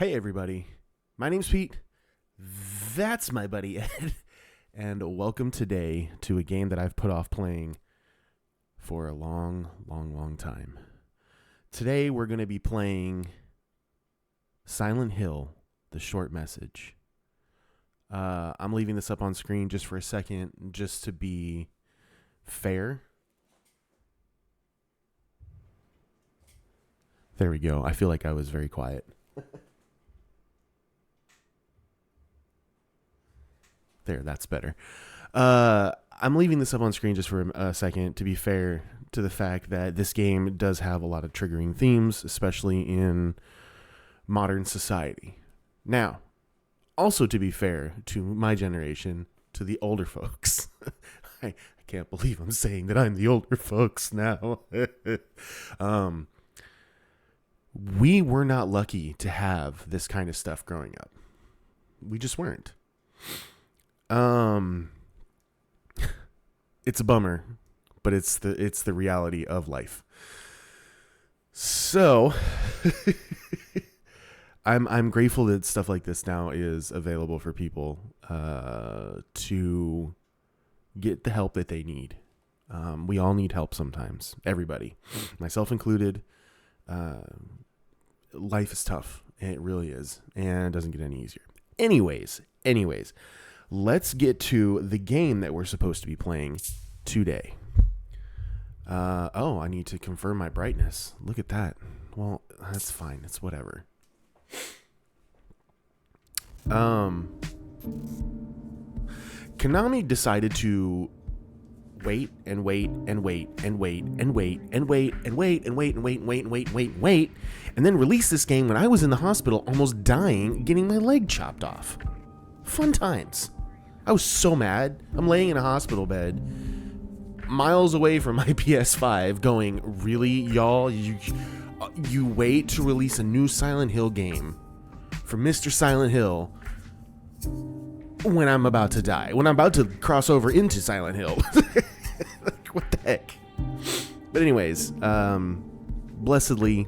Hey everybody, my name's Pete, that's my buddy Ed, and welcome today to a game that I've put off playing for a long time. Today we're going to be playing Silent Hill, the short message. I'm leaving this up on screen just for a second, just to be fair. There we go, I feel like I was very quiet. There, that's better. I'm leaving this up on screen just for a second to be fair to the fact that this game does have a lot of triggering themes, especially in modern society. Now, also to be fair to my generation, to the older folks. I can't believe I'm saying that I'm the older folks now. We were not lucky to have this kind of stuff growing up. We just weren't. It's a bummer, but it's the reality of life. So I'm grateful that stuff like this now is available for people to get the help that they need. We all need help sometimes. Everybody, myself included. Life is tough. It really is, and it doesn't get any easier. Anyways. Let's get to the game that we're supposed to be playing today. I need to confirm my brightness. Look at that. Well, that's fine. It's whatever. KONAMI decided to wait, and then release this game when I was in the hospital almost dying, getting my leg chopped off. Fun times. I was so mad. I'm laying in a hospital bed, miles away from my PS5, going, really, y'all? You wait to release a new Silent Hill game for Mr. Silent Hill when I'm about to die, when I'm about to cross over into Silent Hill. Like, what the heck? But anyways, blessedly,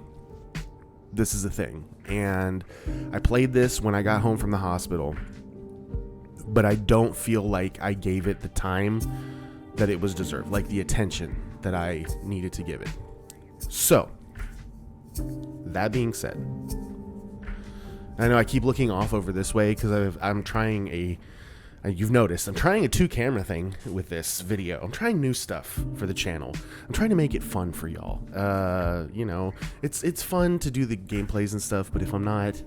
this is a thing. And I played this when I got home from the hospital, but I don't feel like I gave it the time that it was deserved, like the attention that I needed to give it. So, that being said, I know I keep looking off over this way because I'm trying you've noticed, I'm trying a 2-camera thing with this video. I'm trying new stuff for the channel. I'm trying to make it fun for y'all. It's fun to do the gameplays and stuff, but if I'm not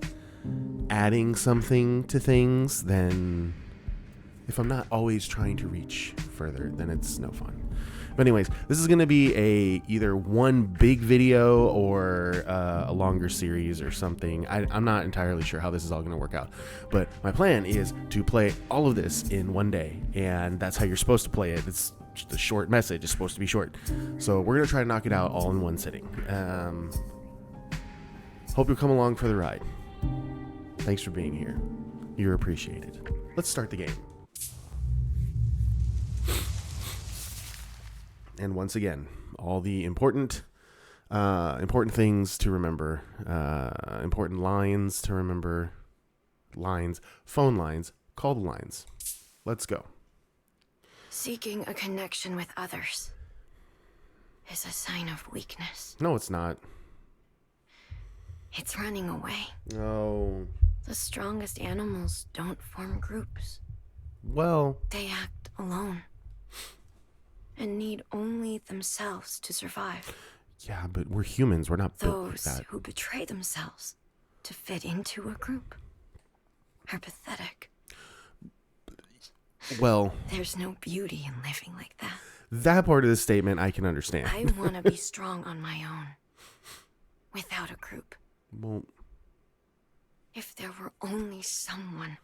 adding something to things, then if I'm not always trying to reach further, then it's no fun. But anyways, this is going to be either one big video or a longer series or something. I'm not entirely sure how this is all going to work out. But my plan is to play all of this in one day. And that's how you're supposed to play it. It's just a short message. It's supposed to be short. So we're going to try to knock it out all in one sitting. Hope you'll come along for the ride. Thanks for being here. You're appreciated. Let's start the game. And once again, all the important things to remember, important lines to remember, phone lines, call the lines. Let's go. Seeking a connection with others is a sign of weakness. No, it's not. It's running away. No. The strongest animals don't form groups. Well, they act alone and need only themselves to survive. Yeah, but we're humans. We're not built like that. Those who betray themselves to fit into a group are pathetic. Well, there's no beauty in living like that. That part of the statement I can understand. I want to be strong on my own, without a group. Well, if there were only someone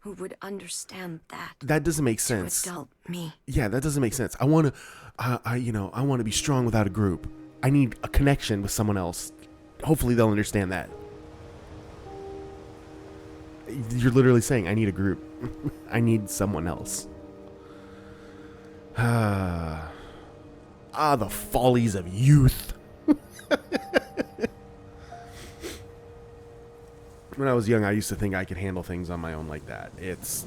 who would understand that. That doesn't make sense. To adult me. Yeah, that doesn't make sense. I want to be strong without a group. I need a connection with someone else. Hopefully they'll understand that. You're literally saying I need a group. I need someone else. The follies of youth. When I was young, I used to think I could handle things on my own like that. It's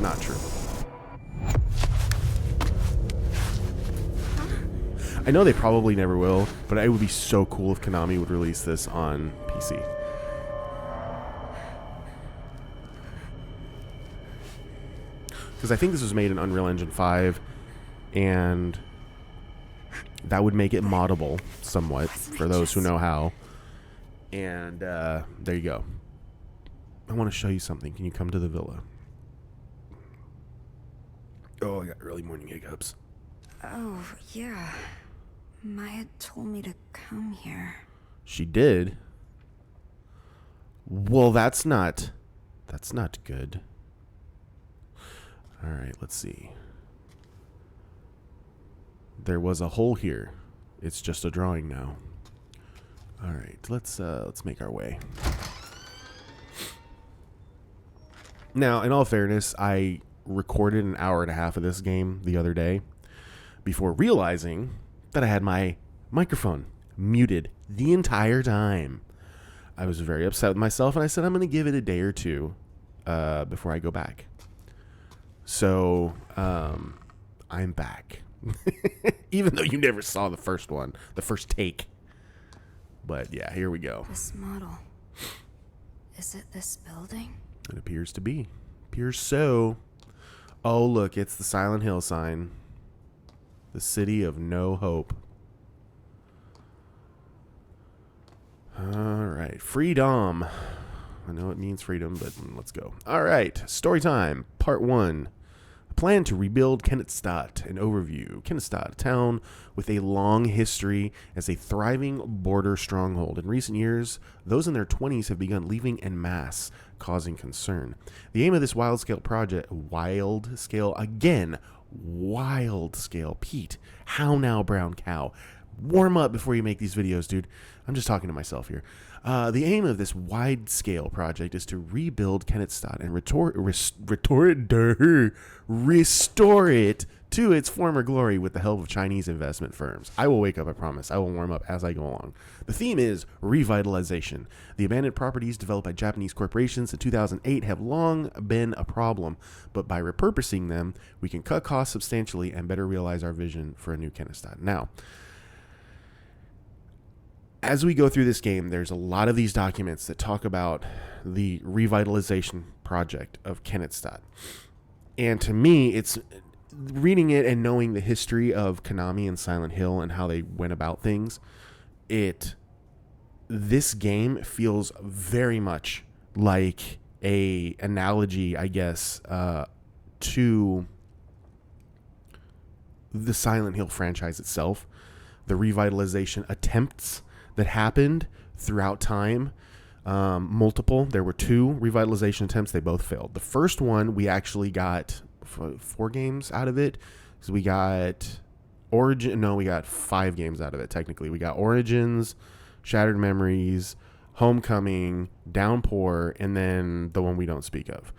not true. I know they probably never will, but it would be so cool if Konami would release this on PC. Because I think this was made in Unreal Engine 5, and that would make it moddable somewhat for those who know how. And there you go. I want to show you something. Can you come to the villa? Oh, I got early morning hiccups. Oh, yeah. Maya told me to come here. She did? Well, that's not good. All right, let's see. There was a hole here. It's just a drawing now. All right, let's make our way. Now, in all fairness, I recorded an hour and a half of this game the other day before realizing that I had my microphone muted the entire time. I was very upset with myself, and I said I'm going to give it a day or two before I go back. So, I'm back. Even though you never saw the first one, the first take. But yeah, here we go. This model. Is it this building? It appears to be. Appears so. Oh, look, it's the Silent Hill sign. The city of no hope. All right, freedom. I know it means freedom, but let's go. All right, story time, part 1. A plan to rebuild Kennettstadt. An overview. Kennettstadt, a town with a long history as a thriving border stronghold. In recent years, those in their 20s have begun leaving en masse, causing concern. The aim of this wild-scale project, wild-scale, Pete, how now, brown cow? Warm up before you make these videos, dude. I'm just talking to myself here. The aim of this wide-scale project is to rebuild Kennettstadt and restore it to its former glory with the help of Chinese investment firms. I will wake up, I promise. I will warm up as I go along. The theme is revitalization. The abandoned properties developed by Japanese corporations in 2008 have long been a problem, but by repurposing them, we can cut costs substantially and better realize our vision for a new Kennettstadt. Now, as we go through this game, there's a lot of these documents that talk about the revitalization project of Kennettstadt. And to me, it's reading it and knowing the history of Konami and Silent Hill and how they went about things. This game feels very much like a analogy, I guess, to the Silent Hill franchise itself. The revitalization attempts that happened throughout time, multiple. There were 2 revitalization attempts. They both failed. The first one, we actually got 4 games out of it. So we got we got 5 games out of it, technically. We got Origins, Shattered Memories, Homecoming, Downpour, and then the one we don't speak of.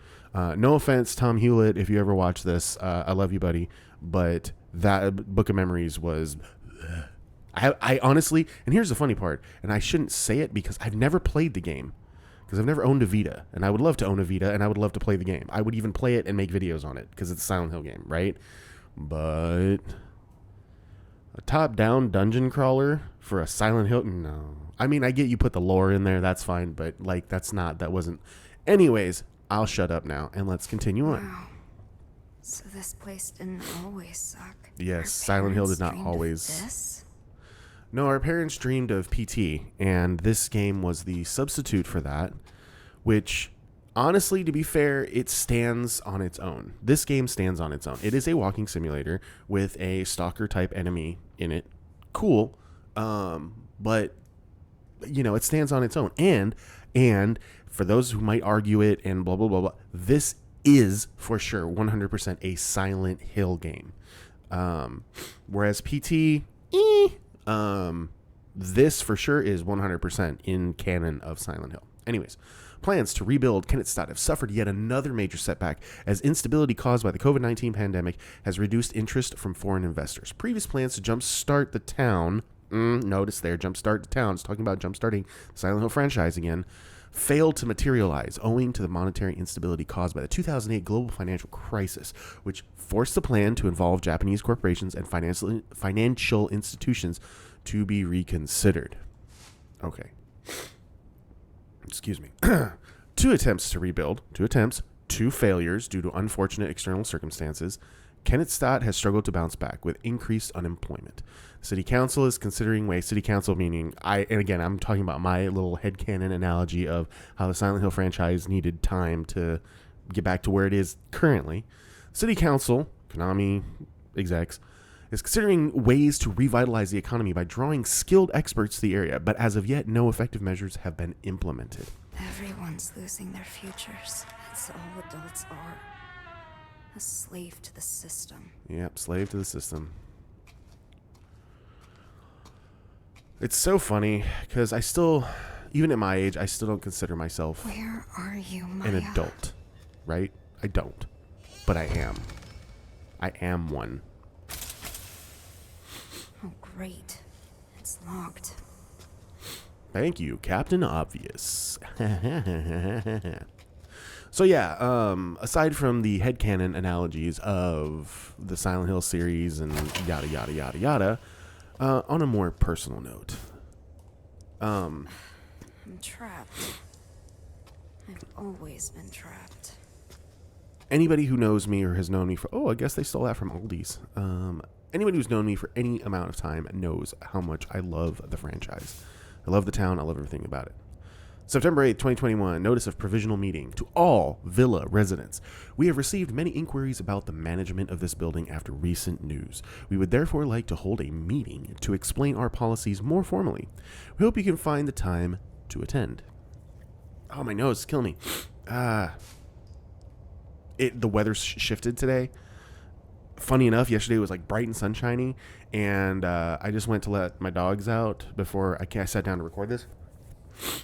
No offense, Tom Hewlett, if you ever watch this, I love you, buddy. But that Book of Memories was... I honestly, and here's the funny part, and I shouldn't say it because I've never played the game, because I've never owned a Vita, and I would love to own a Vita, and I would love to play the game. I would even play it and make videos on it, because it's a Silent Hill game, right? But a top-down dungeon crawler for a Silent Hill? No. I mean, I get you put the lore in there, that's fine, but, like, that wasn't... Anyways, I'll shut up now, and let's continue on. Wow. So this place didn't always suck. Yes, Silent Hill did not always... This? No, our parents dreamed of PT, and this game was the substitute for that, which, honestly, to be fair, it stands on its own. This game stands on its own. It is a walking simulator with a stalker-type enemy in it. Cool, but, you know, it stands on its own. And for those who might argue it and blah, blah, blah, blah, this is, for sure, 100% a Silent Hill game. Whereas PT... this for sure is 100% in canon of Silent Hill. Anyways, Plans to rebuild Kennettstadt have suffered yet another major setback as instability caused by the COVID-19 pandemic has reduced interest from foreign investors. Previous plans to jumpstart the town, notice there, jumpstart the town, it's talking about jumpstarting Silent Hill franchise again, failed to materialize owing to the monetary instability caused by the 2008 global financial crisis, which forced the plan to involve Japanese corporations and financial institutions to be reconsidered. Okay. Excuse me. Two attempts to rebuild, two failures due to unfortunate external circumstances. Kennettstadt has struggled to bounce back with increased unemployment. City Council is considering ways, City Council meaning, and again, I'm talking about my little headcanon analogy of how the Silent Hill franchise needed time to get back to where it is currently. City Council, KONAMI execs, is considering ways to revitalize the economy by drawing skilled experts to the area, but as of yet, no effective measures have been implemented. Everyone's losing their futures. That's all adults are. A slave to the system. Yep, slave to the system. It's so funny because I still, even at my age, I still don't consider myself Where are you, Maya? an adult, right? I don't, but I am. I am one. Oh, great. It's locked. Thank you, Captain Obvious. So yeah, aside from the headcanon analogies of the Silent Hill series and yada yada yada yada, on a more personal note, I'm trapped. I've always been trapped. anybody who knows me or has known me for, I guess they stole that from Aldi's. Anybody who's known me for any amount of time knows how much I love the franchise. I love the town. I love everything about it. September 8th, 2021, notice of provisional meeting to all Villa residents. We have received many inquiries about the management of this building after recent news. We would therefore like to hold a meeting to explain our policies more formally. We hope you can find the time to attend. Oh, my nose is killing me. The weather shifted today. Funny enough, yesterday was like bright and sunshiny, and I just went to let my dogs out before I sat down to record this.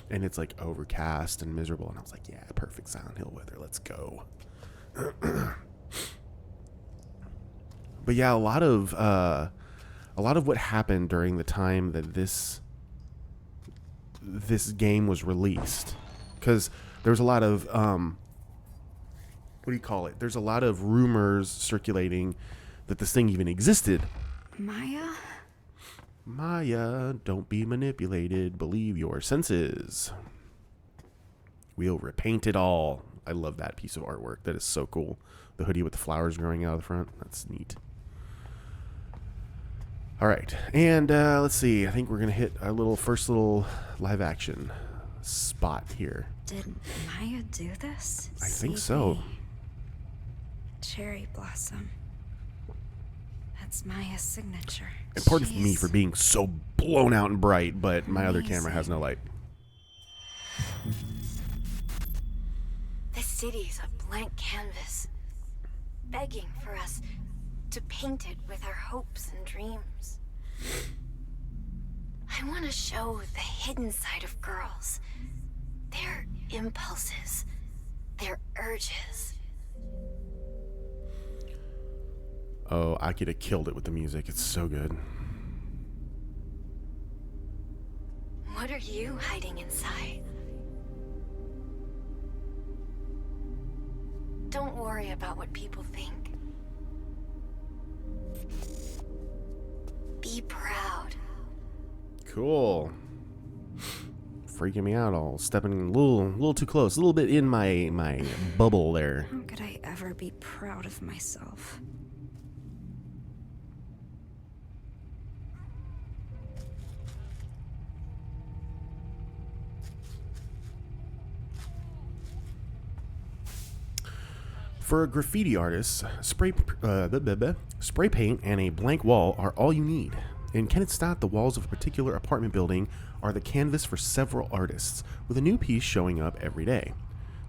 And it's like overcast and miserable, and I was like, yeah, perfect Silent Hill weather, let's go. But yeah, a lot of what happened during the time that this game was released, because there was a lot of there's a lot of rumors circulating that this thing even existed. Maya, don't be manipulated. Believe your senses. We'll repaint it all. I love that piece of artwork. That is so cool. The hoodie with the flowers growing out of the front. That's neat. All right. And let's see. I think we're going to hit our first little live action spot here. Did Maya do this? I think so. Cherry blossom. That's Maya's signature. And pardon me for being so blown out and bright, but my other camera has no light. The city's a blank canvas, begging for us to paint it with our hopes and dreams. I want to show the hidden side of girls, their impulses, their urges. Oh, I could have killed it with the music. It's so good. What are you hiding inside? Don't worry about what people think. Be proud. Cool. Freaking me out, all stepping a little too close, a little bit in my bubble there. How could I ever be proud of myself? For a graffiti artist, spray paint and a blank wall are all you need. In Kennettstadt, the walls of a particular apartment building are the canvas for several artists, with a new piece showing up every day.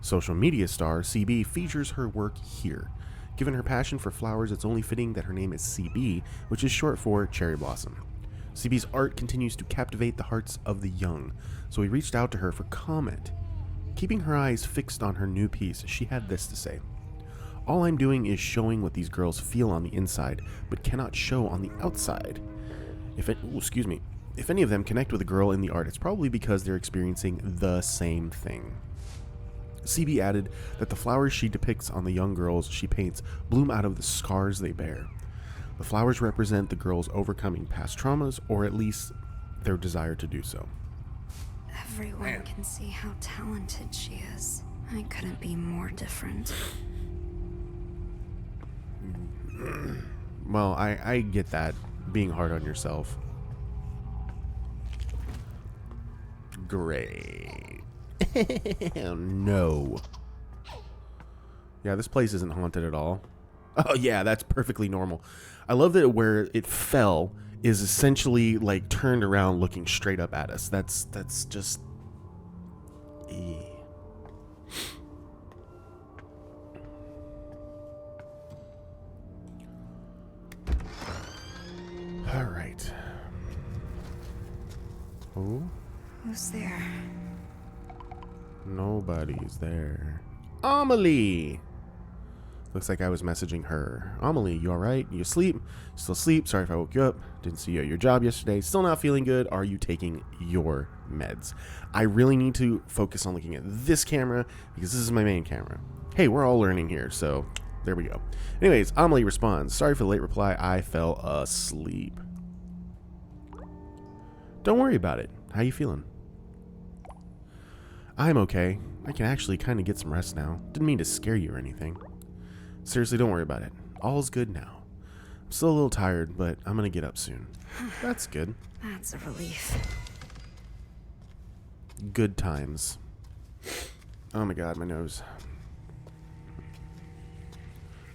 Social media star CB features her work here. Given her passion for flowers, it's only fitting that her name is CB, which is short for Cherry Blossom. CB's art continues to captivate the hearts of the young, so we reached out to her for comment. Keeping her eyes fixed on her new piece, she had this to say. All I'm doing is showing what these girls feel on the inside, but cannot show on the outside. If any of them connect with a girl in the art, it's probably because they're experiencing the same thing. CB added that the flowers she depicts on the young girls she paints bloom out of the scars they bear. The flowers represent the girls overcoming past traumas, or at least their desire to do so. Everyone can see how talented she is. I couldn't be more different. Well, I get that, being hard on yourself. Great. No. Yeah, this place isn't haunted at all. Oh yeah, that's perfectly normal. I love that where it fell is essentially like turned around looking straight up at us. That's just... All right. Oh? Who's there? Nobody's there. Amelie! Looks like I was messaging her. Amelie, you alright? You asleep? Still asleep? Sorry if I woke you up. Didn't see you at your job yesterday. Still not feeling good? Are you taking your meds? I really need to focus on looking at this camera because this is my main camera. Hey, we're all learning here, so there we go. Anyways, Amelie responds, sorry for the late reply. I fell asleep. Don't worry about it. How you feeling? I'm okay. I can actually kind of get some rest now. Didn't mean to scare you or anything. Seriously, don't worry about it. All's good now. I'm still a little tired, but I'm gonna get up soon. That's good. That's a relief. Good times. Oh my god, my nose.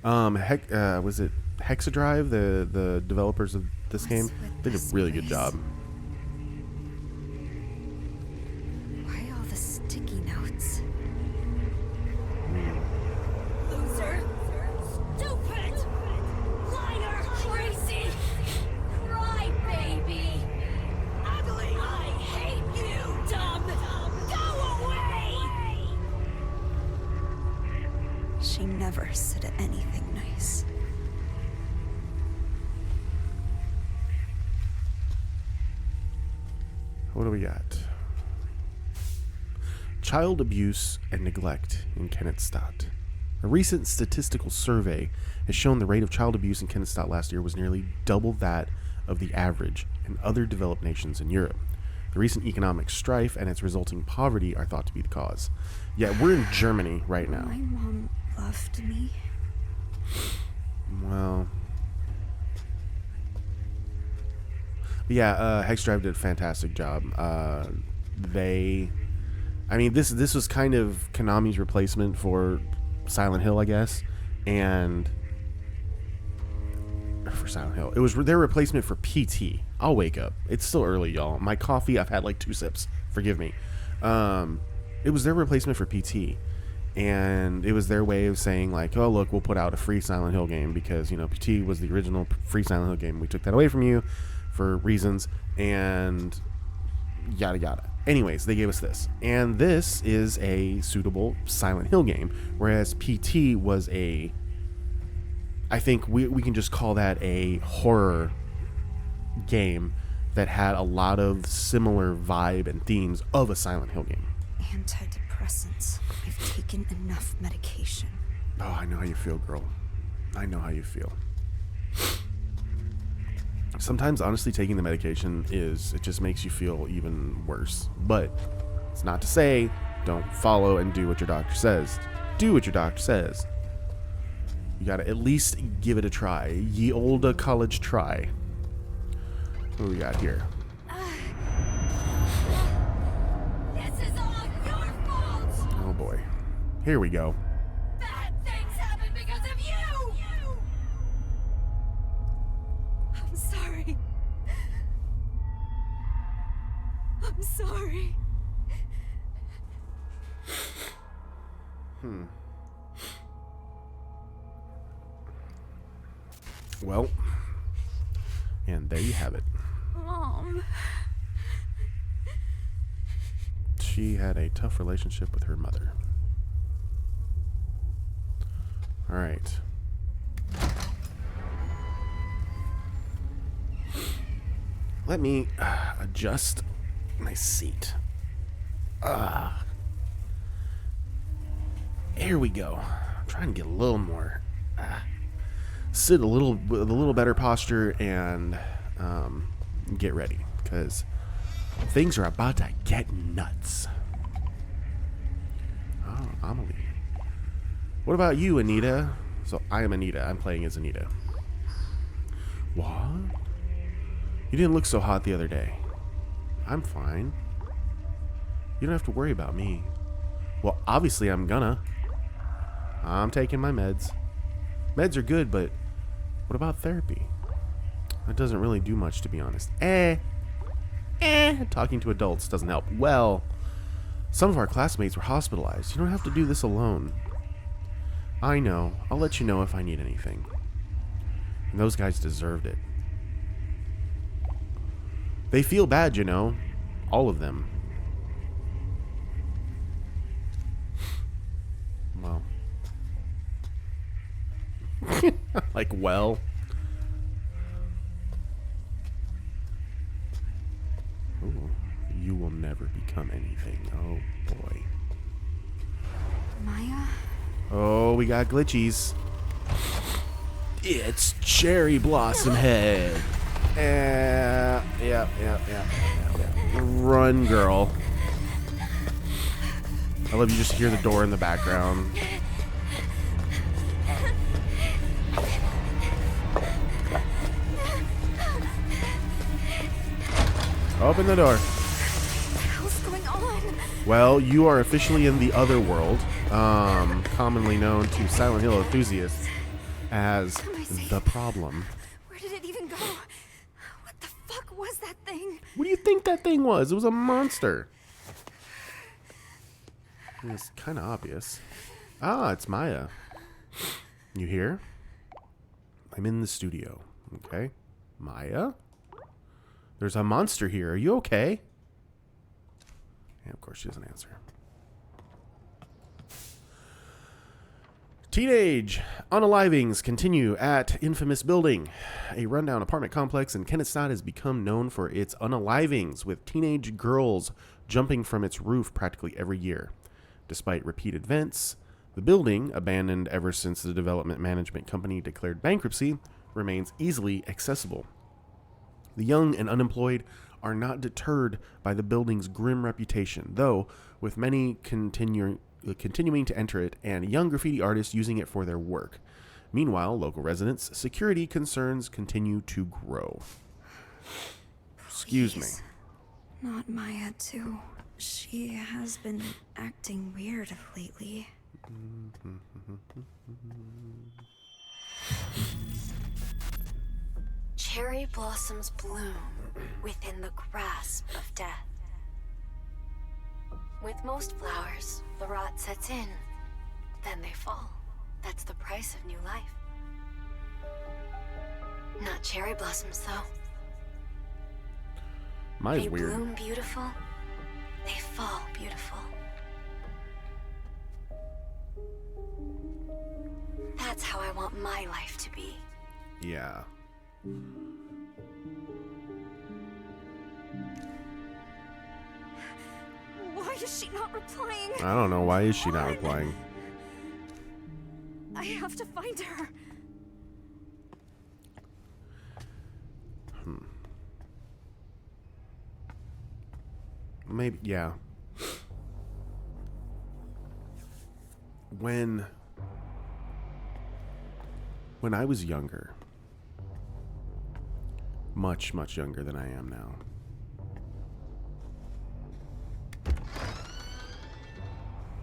Was it Hexadrive, the developers of this game? They did a really good job. Why all the sticky notes? Loser! Stupid! Liar! Crazy! Cry baby! Ugly! I hate you, dumb! Go away! She never said anything nice. What do we got? Child abuse and neglect in Kennedstadt. A recent statistical survey has shown the rate of child abuse in Kennedstadt last year was nearly double that of the average in other developed nations in Europe. The recent economic strife and its resulting poverty are thought to be the cause. Yet we're in Germany right now. My mom loved me. Well... yeah, Hexdrive did a fantastic job. This was kind of Konami's replacement for Silent Hill, I guess, and for Silent Hill, it was their replacement for PT. I'll wake up. It's still early, y'all. My coffee, I've had like 2 sips. Forgive me. It was their replacement for PT, and it was their way of saying like, oh look, we'll put out a free Silent Hill game because PT was the original free Silent Hill game. We took that away from you for reasons and yada yada. Anyways, they gave us this, and this is a suitable Silent Hill game, whereas PT was I think we can just call that a horror game that had a lot of similar vibe and themes of a Silent Hill game. Antidepressants. I've taken enough medication. Oh, I know how you feel, girl. I know how you feel. Sometimes, honestly, taking the medication it just makes you feel even worse. But it's not to say don't follow and do what your doctor says. Do what your doctor says. You gotta at least give it a try. Ye olde college try. What do we got here? This is all your fault! Oh boy. Here we go. Bad things happen because of you! I'm sorry. I'm sorry. Well, and there you have it. Mom. she had a tough relationship with her mother. All right. Let me adjust my seat. Here we go. I'm trying to get a little more. Sit a little with a little better posture and get ready because things are about to get nuts. Oh, Amelie. What about you, Anita? So I am Anita. I'm playing as Anita. What? You didn't look so hot the other day. I'm fine. You don't have to worry about me. Well, obviously I'm gonna. I'm taking my meds. Meds are good, but what about therapy? That doesn't really do much, to be honest. Talking to adults doesn't help. Well, some of our classmates were hospitalized. You don't have to do this alone. I know. I'll let you know if I need anything. And those guys deserved it. They feel bad, you know. All of them. Well. Like, well. Ooh, you will never become anything. Oh, boy. Maya? Oh, we got glitchies. It's Cherry Blossom Head. Yeah. Run, girl. I love you just hear the door in the background. Open the door. What's going on? Well, you are officially in the other world, commonly known to Silent Hill enthusiasts as the Problem. Where did it even go? What the fuck was that thing? What do you think that thing was? It was a monster. It's kind of obvious. Ah, it's Maya. You here? I'm in the studio. Okay. Maya? There's a monster here. Are you okay? Yeah, of course she doesn't answer. Teenage unalivings continue at infamous building. A rundown apartment complex in Kennesaw has become known for its unalivings, with teenage girls jumping from its roof practically every year. Despite repeated vents, the building, abandoned ever since the development management company declared bankruptcy, remains easily accessible. The young and unemployed are not deterred by the building's grim reputation, though, with many continuing to enter it and young graffiti artists using it for their work. Meanwhile, local residents' security concerns continue to grow. Excuse me. Please. Not Maya, too. She has been acting weird lately. Cherry blossoms bloom within the grasp of death. With most flowers, the rot sets in, then they fall. That's the price of new life. Not cherry blossoms, though. Mine's They weird. bloom beautiful, they fall beautiful. That's how I want my life to be. Yeah. Why is she not replying? I don't know. Why is she not replying? I have to find her. Maybe, yeah. When I was younger, much younger than I am now,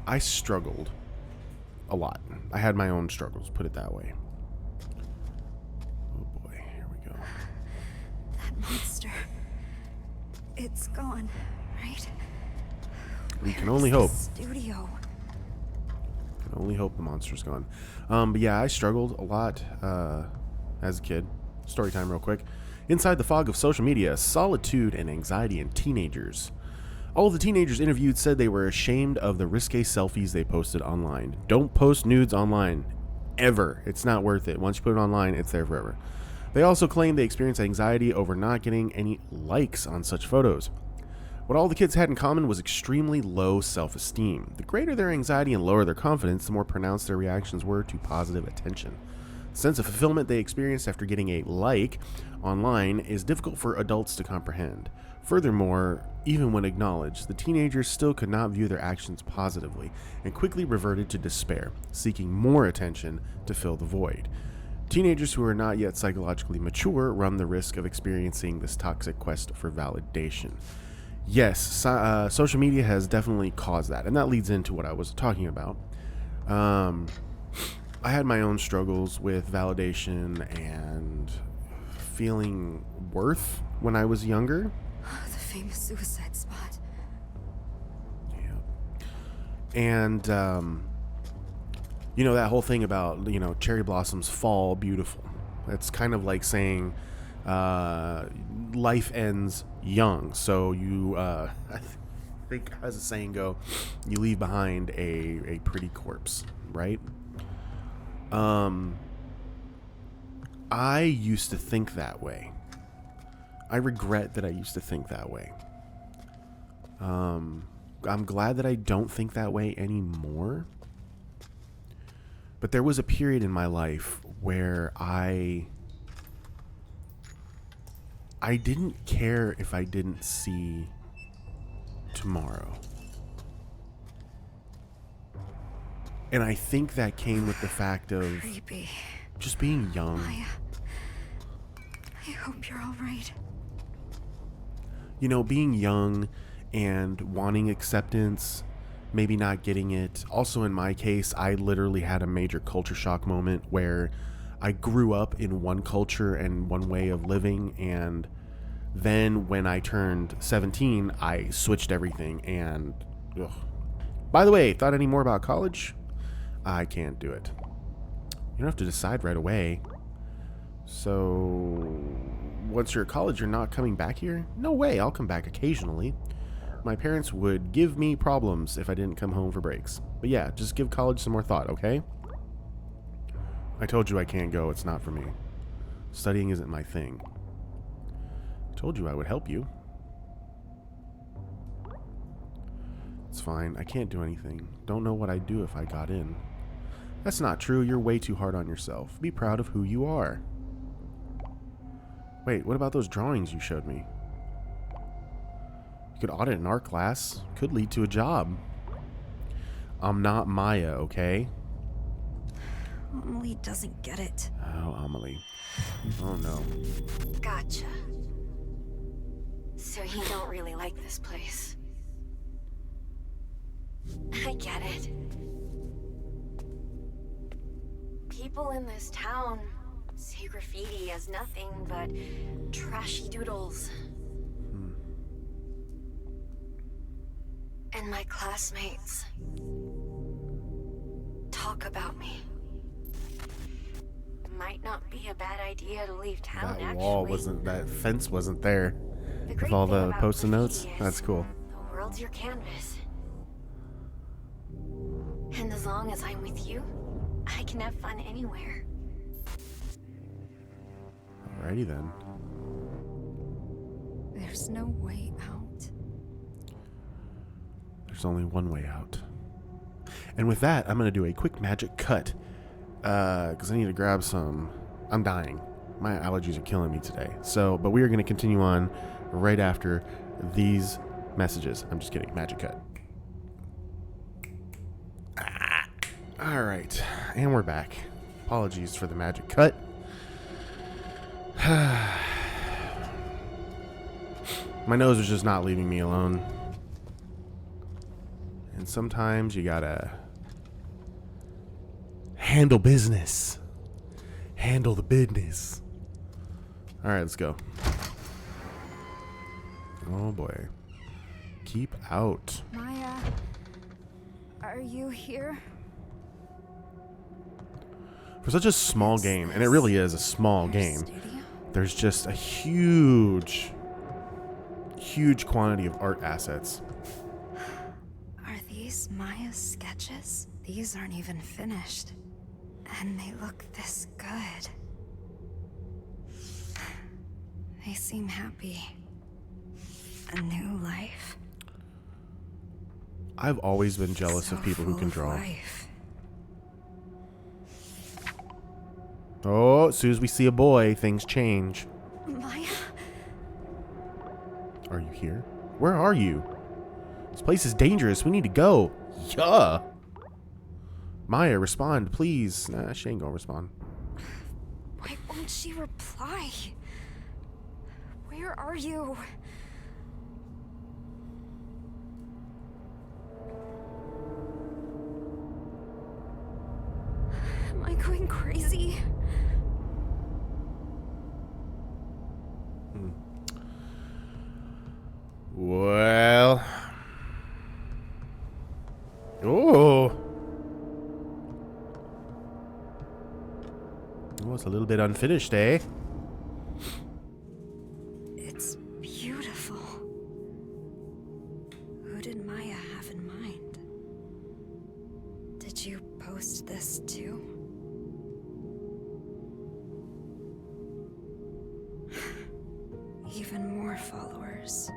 I struggled a lot. I had my own struggles, put it that way. Oh boy, here we go. That monster. It's gone, right? We can Where only is hope. the studio. Can only hope the monster's gone. But yeah, I struggled a lot as a kid. Story time real quick. Inside the fog of social media, solitude and anxiety in teenagers. All of the teenagers interviewed said they were ashamed of the risque selfies they posted online. Don't post nudes online. Ever. It's not worth it. Once you put it online, it's there forever. They also claimed they experienced anxiety over not getting any likes on such photos. What all the kids had in common was extremely low self-esteem. The greater their anxiety and lower their confidence, the more pronounced their reactions were to positive attention. The sense of fulfillment they experienced after getting a like online is difficult for adults to comprehend. Furthermore, even when acknowledged, the teenagers still could not view their actions positively and quickly reverted to despair, seeking more attention to fill the void. Teenagers who are not yet psychologically mature run the risk of experiencing this toxic quest for validation. Yes, social media has definitely caused that, and that leads into what I was talking about. I had my own struggles with validation and feeling worth when I was younger. The famous suicide spot. Yeah. And, you know, that whole thing about, you know, cherry blossoms fall beautiful. It's kind of like saying life ends young. So you, I think, as the saying go, you leave behind a pretty corpse, right? I used to think that way. I regret that I used to think that way. I'm glad that I don't think that way anymore. But there was a period in my life where I didn't care if I didn't see tomorrow. And I think that came with the fact of Creepy. just being young. Maya, I hope you're all right. You know, being young and wanting acceptance, maybe not getting it. Also, in my case, I literally had a major culture shock moment where I grew up in one culture and one way of living, and then when I turned 17, I switched everything. And ugh. By the way, thought any more about college? I can't do it. You don't have to decide right away. So once you're at college, you're not coming back here? No way, I'll come back occasionally. My parents would give me problems if I didn't come home for breaks. But yeah, just give college some more thought, okay? I told you I can't go, it's not for me. Studying isn't my thing. I told you I would help you. It's fine, I can't do anything. Don't know what I'd do if I got in. That's not true, you're way too hard on yourself. Be proud of who you are. Wait, what about those drawings you showed me? You could audit an art class. Could lead to a job. I'm not Maya, okay? Emily doesn't get it. Oh, Amelie. Oh, no. Gotcha. So you don't really like this place. I get it. People in this town see graffiti as nothing but trashy doodles. And my classmates talk about me. Might not be a bad idea to leave town, That actually. wall wasn't, that fence wasn't there. The With great all thing the about post-it notes. graffiti is That's cool. The world's your canvas. And as long as I'm with you, I can have fun anywhere. Alrighty then. There's no way out. There's only one way out. And with that, I'm going to do a quick magic cut. Because I need to grab some. I'm dying. My allergies are killing me today. So, but we are going to continue on right after these messages. I'm just kidding. Magic cut. All right. And we're back. Apologies for the magic cut. My nose is just not leaving me alone. And sometimes you gotta handle business. Handle the business. Alright, let's go. Oh boy. Keep out. Maya, are you here? For such a small game, and it really is a small game, Studio? there's just a huge huge quantity of art assets. Are these Maya's sketches? These aren't even finished. And they look this good. They seem happy. A new life. I've always been jealous So of people who full can of draw. life. Oh, as soon as we see a boy, things change. Maya? Are you here? Where are you? This place is dangerous. We need to go. Yeah. Maya, respond, please. Nah, she ain't gonna respond. Why won't she reply? Where are you? Am I going crazy? Well. Oh. Oh, it's a little bit unfinished, eh? It's beautiful. Who did Maya have in mind? Did you post this too? Even more followers.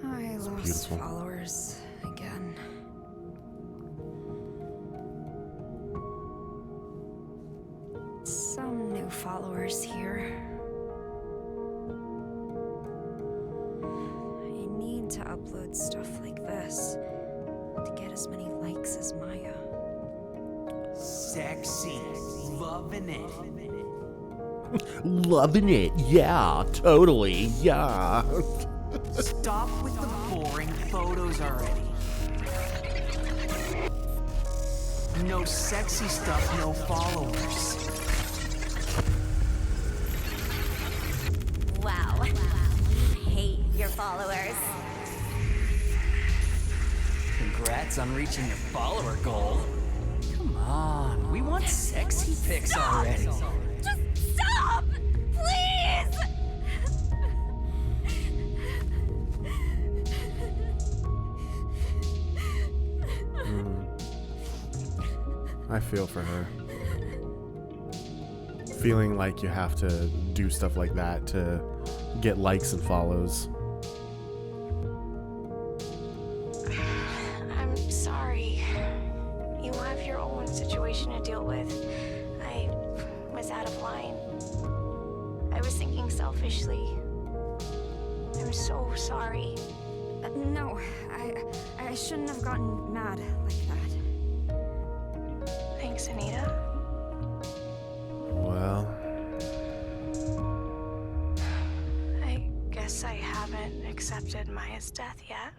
I lost beautiful. followers again. Some new followers here. I need to upload stuff like this to get as many likes as Maya. Sexy. Loving it. Loving it. Yeah, totally. Yeah. Stop with the boring photos already. No sexy stuff, no followers. Wow. Hate your followers. Congrats on reaching your follower goal. Come on, we want sexy pics already. Just stop! Please! I feel for her. Feeling like you have to do stuff like that to get likes and follows. I'm sorry. You have your own situation to deal with. I was out of line. I was thinking selfishly. I'm so sorry. No, I shouldn't have gotten mad like that. Thanks, Anita. Well, I guess I haven't accepted Maya's death yet.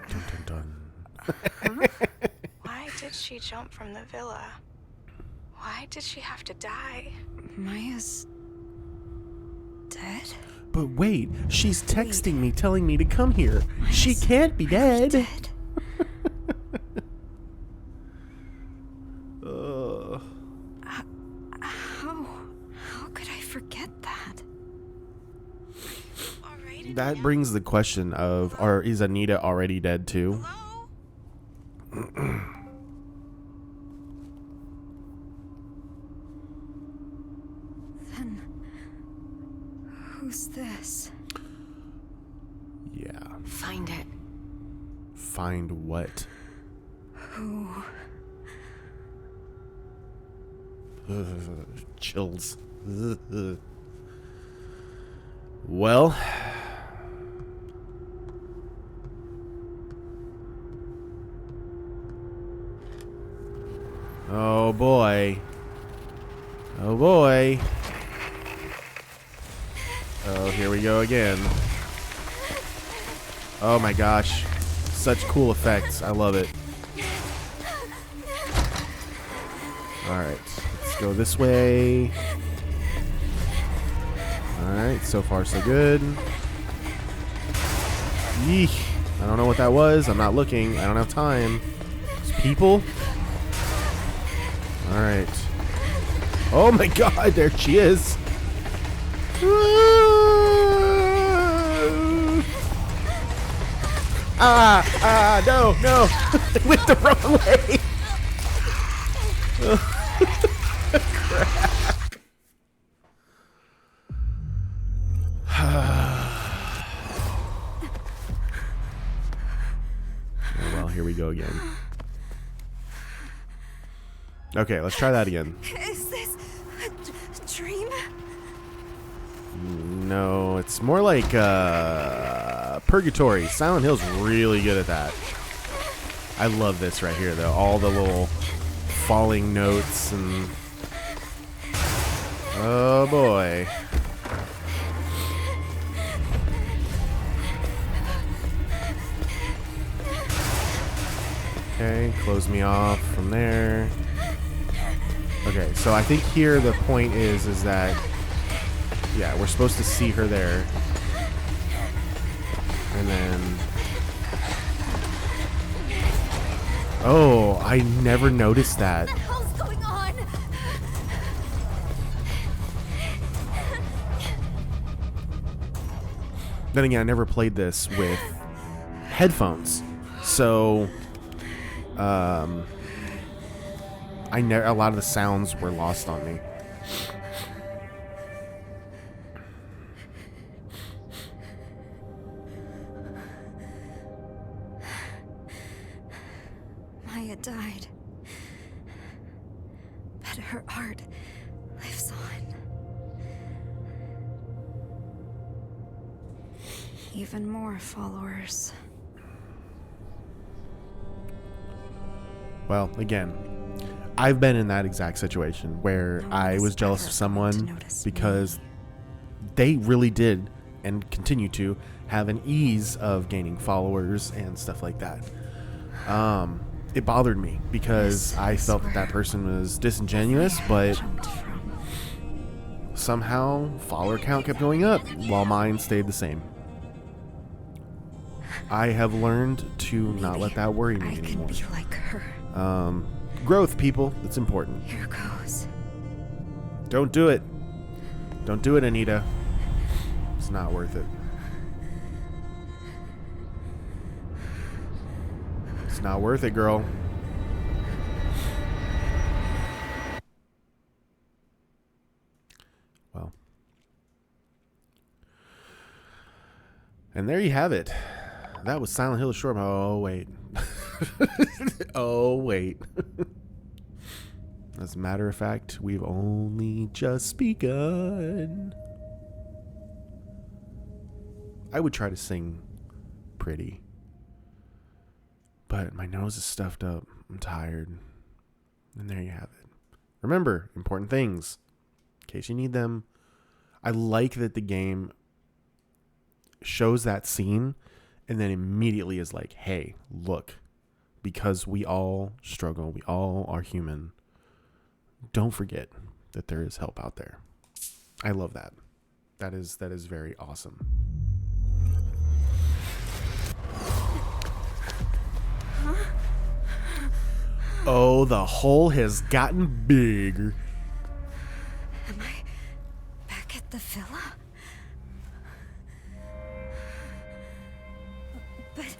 dun dun dun. Why did she jump from the villa? Why did she have to die? Maya's dead? But wait, she's texting me telling me to come here. She can't be dead. Dead? How could I forget that? Alright. That brings the question of, is Anita already dead too? Hello? Then who's this? Yeah. Find it. Find what? Who? Chills. Well. Oh boy. Oh boy. Oh, here we go again. Oh my gosh. Such cool effects. I love it. Alright. Let's go this way. Alright. So far, so good. Yeesh. I don't know what that was. I'm not looking. I don't have time. It's people? Alright. Oh my god, there she is. No. Went the wrong way. Oh, well, here we go again. Okay, let's try that again. Is this a dream? No, it's more like purgatory. Silent Hill's really good at that. I love this right here, though. All the little falling notes and... Oh, boy. Okay, close me off from there. Okay, so I think here the point is that... Yeah, we're supposed to see her there. And then... Oh, I never noticed that. What the hell's going on? Then again, I never played this with headphones. So... a lot of the sounds were lost on me. Maya died. But her art lives on. Even more followers. Well, again, I've been in that exact situation where I was jealous of someone because they really did and continue to have an ease of gaining followers and stuff like that. It bothered me because I felt that that person was disingenuous, but somehow follower count kept going up while mine stayed the same. I have learned to not let that worry me anymore. I could be like her. Growth, people. It's important. Here goes. Don't do it. Don't do it, Anita. It's not worth it. It's not worth it, girl. Well. And there you have it. That was Silent Hill Short. Oh, wait. Oh, wait. As a matter of fact, we've only just begun. I would try to sing pretty, but my nose is stuffed up. I'm tired. And there you have it. Remember, important things, in case you need them. I like that the game shows that scene and then immediately is like, hey, look, because we all struggle, we all are human. Don't forget that there is help out there. I love that. That is very awesome. Huh? Oh, the hole has gotten bigger. Am I back at the villa? But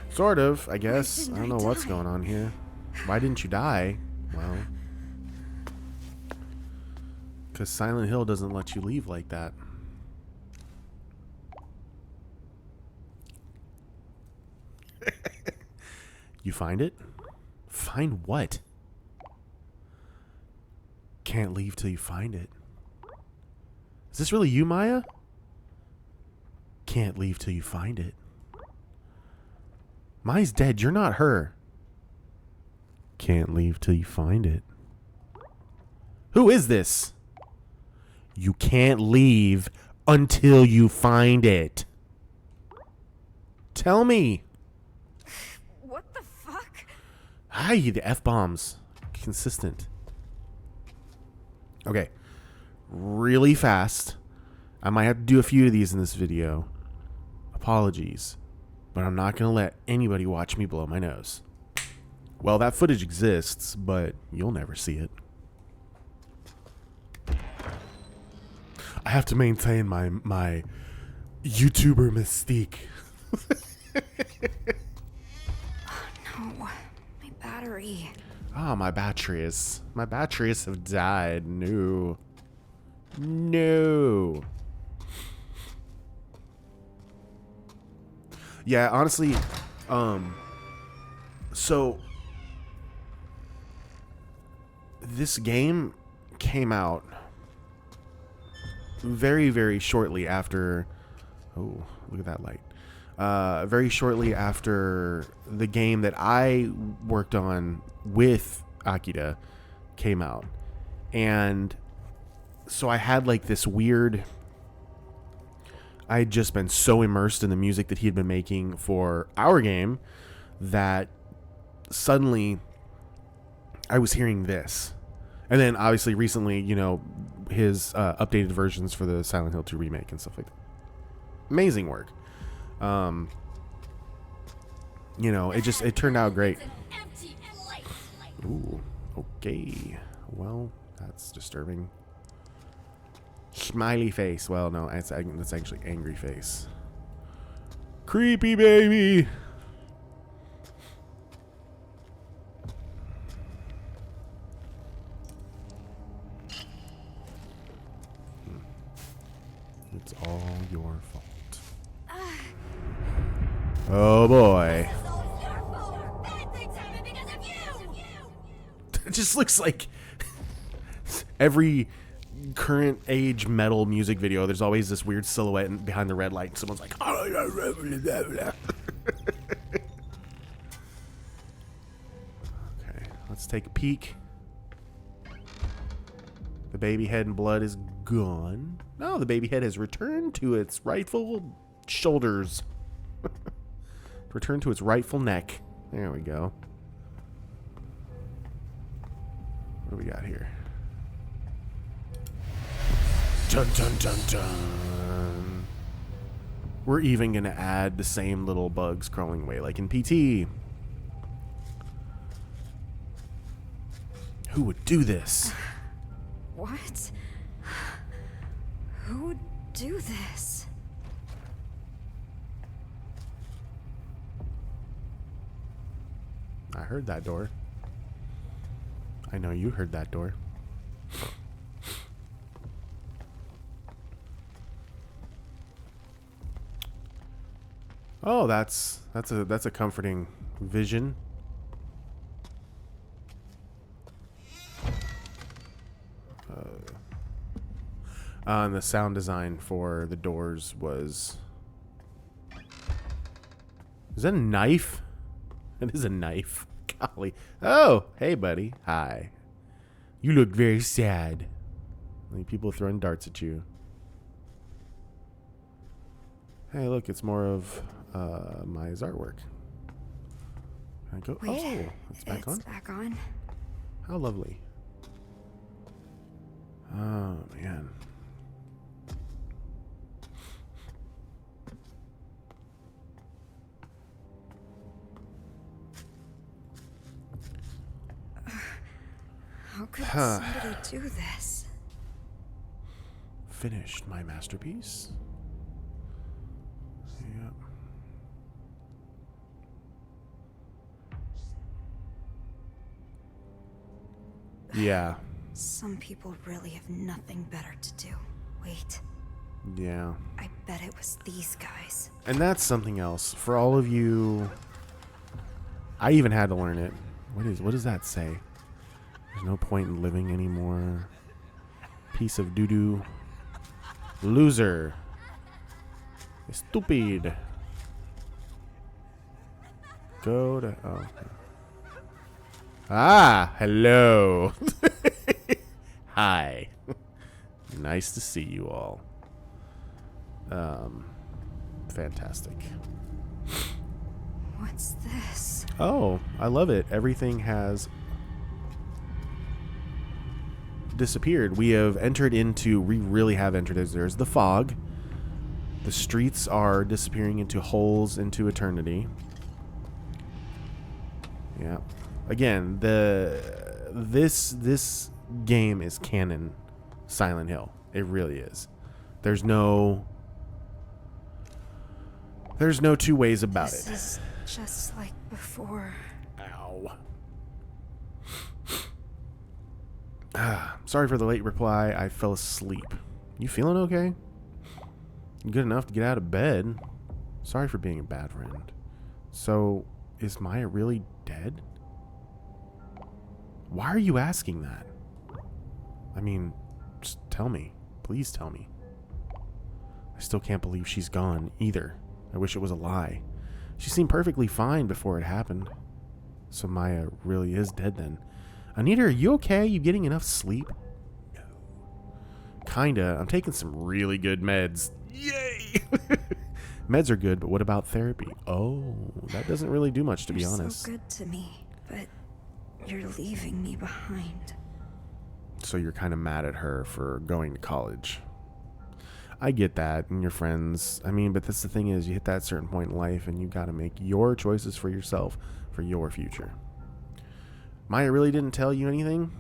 Sort of, I guess. didn't I don't know I what's die? going on here. Why didn't you die? Well, because Silent Hill doesn't let you leave like that. You find it? Find what? Can't leave till you find it. Is this really you, Maya? Can't leave till you find it. Maya's dead. You're not her. Can't leave till you find it. Who is this? You can't leave until you find it. Tell me. what the fuck? Hi, the F-bombs. Consistent. Okay. Really fast. I might have to do a few of these in this video. Apologies. But I'm not going to let anybody watch me blow my nose. Well, that footage exists, but you'll never see it. I have to maintain my YouTuber mystique. No, my battery. Ah, my batteries have died. No. No. Yeah, honestly, so this game came out very, very shortly after. Oh, look at that light. Very shortly after the game that I worked on with Akira came out. And so I had like this weird. I had just been so immersed in the music that he had been making for our game that suddenly I was hearing this. And then obviously recently, you know, his updated versions for the Silent Hill 2 remake and stuff like that. Amazing work. You know, it turned out great. Ooh, okay. Well, that's disturbing. Smiley face. Well, no, that's actually angry face. Creepy baby. It's all your fault. Oh boy. It just looks like every current age metal music video, there's always this weird silhouette behind the red light and someone's like, oh, okay, let's take a peek. The baby head and blood is gone. No, the baby head has returned to its rightful shoulders. Returned to its rightful neck. There we go. What do we got here? Dun dun dun dun. We're even gonna add the same little bugs crawling away like in PT. Who would do this? What? Who would do this? I heard that door. I know you heard that door. Oh, that's a comforting vision. And the sound design for the doors was. Is that a knife? It is a knife. Golly. Oh, hey, buddy. Hi. You look very sad. Like people throwing darts at you. Hey, look, it's more of Maya's artwork. I go. Wait, oh, it's back on. Back on. How lovely. Oh man. How could somebody do this? Finished my masterpiece. Yep. Yeah. Some people really have nothing better to do. Wait, Yeah. I bet it was these guys. And that's something else. For all of you, I even had to learn it. What does that say? There's no point in living anymore. Piece of doo-doo. Loser. Stupid. Go to... Oh. Ah, hello. Hi. Nice to see you all. Fantastic. What's this? Oh, I love it. Everything has disappeared. We have entered into... We really have entered... There's the fog. The streets are disappearing into holes into eternity. Yeah. Again, this game is canon Silent Hill. It really is. There's no two ways about This it. is just like before. Ow. Sorry for the late reply. I fell asleep. You feeling okay? Good enough to get out of bed. Sorry for being a bad friend. So, is Maya really dead? Why are you asking that? I mean, just tell me. Please tell me. I still can't believe she's gone either. I wish it was a lie. She seemed perfectly fine before it happened. So Maya really is dead then. Anita, are you okay? You getting enough sleep? No. Kinda. I'm taking some really good meds. Yay! Meds are good, but what about therapy? Oh, that doesn't really do much, to be honest. So good to me, but you're leaving me behind. So you're kind of mad at her for going to college. I get that, and your friends. I mean, but that's the thing is, you hit that certain point in life, and you got to make your choices for yourself, for your future. Maya really didn't tell you anything?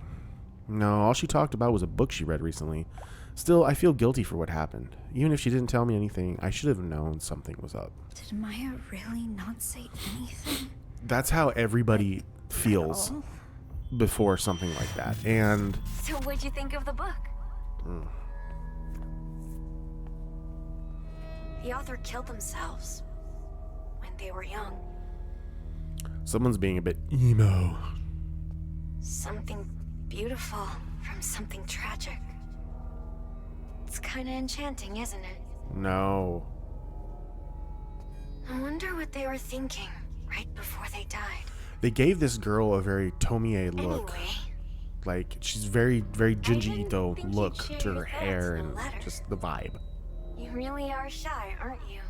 No, all she talked about was a book she read recently. Still, I feel guilty for what happened. Even if she didn't tell me anything, I should have known something was up. Did Maya really not say anything? That's how everybody feels all? before something like that. And So what'd you think of the book? The author killed themselves when they were young. someone's being a bit emo. Something beautiful from something tragic. It's kind of enchanting, isn't it? No. I wonder what they were thinking right before they died. They gave this girl a very Tomie look. Anyway, Like, she's very, very Junji didn't Ito think you'd look share to your her thoughts hair in a and letter. just the vibe. you really are shy, aren't you?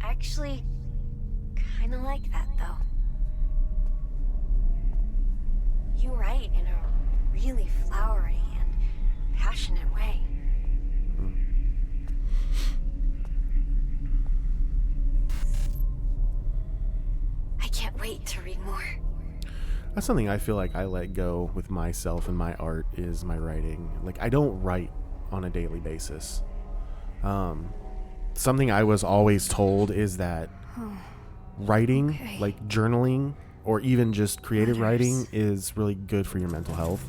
I actually kind of like that, though. You write in a really flowery and passionate way. I can't wait to read more. That's something I feel like I let go with myself and my art is my writing. Like, I don't write on a daily basis. Something I was always told is that writing, Okay. like journaling, or even just creative Letters. writing is really good for your mental health.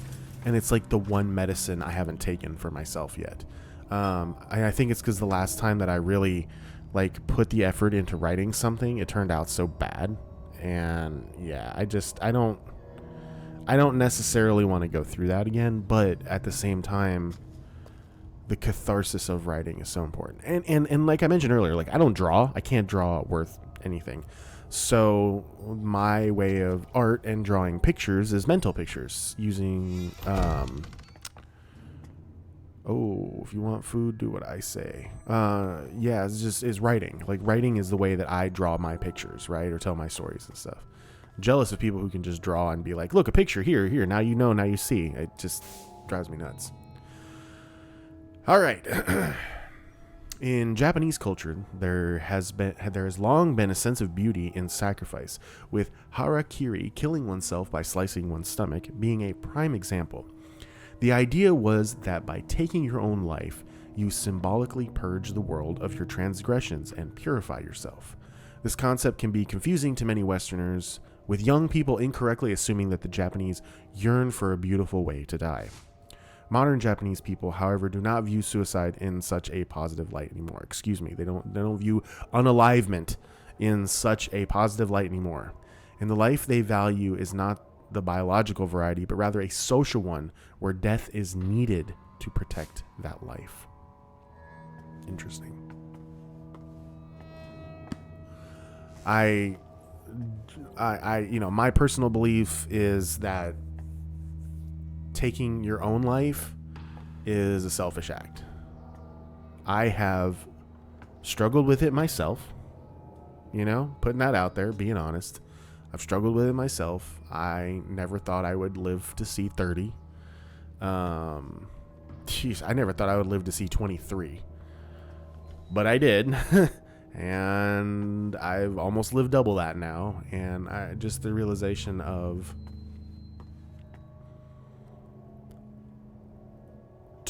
And it's like the one medicine I haven't taken for myself yet. I think it's because the last time that I really like put the effort into writing something, it turned out so bad. And yeah, I don't necessarily want to go through that again, but at the same time, the catharsis of writing is so important. And like I mentioned earlier, like I don't draw. I can't draw worth anything. So my way of art and drawing pictures is mental pictures using if you want food, do what I say. Yeah, it's writing. Like writing is the way that I draw my pictures, right? Or tell my stories and stuff. Jealous of people who can just draw and be like, look, a picture here, now you know, now you see. It just drives me nuts. All right. In Japanese culture, there has long been a sense of beauty in sacrifice, with harakiri, killing oneself by slicing one's stomach, being a prime example. The idea was that by taking your own life, you symbolically purge the world of your transgressions and purify yourself. This concept can be confusing to many Westerners, with young people incorrectly assuming that the Japanese yearn for a beautiful way to die. Modern Japanese people, however, do not view suicide in such a positive light anymore. Excuse me, they don't view unalivement in such a positive light anymore. And the life they value is not the biological variety, but rather a social one where death is needed to protect that life. Interesting. My personal belief is that taking your own life is a selfish act. I have struggled with it myself, putting that out there, being honest. I've struggled with it myself. I never thought I would live to see 30. I never thought I would live to see 23. But I did. And I've almost lived double that now. And just the realization of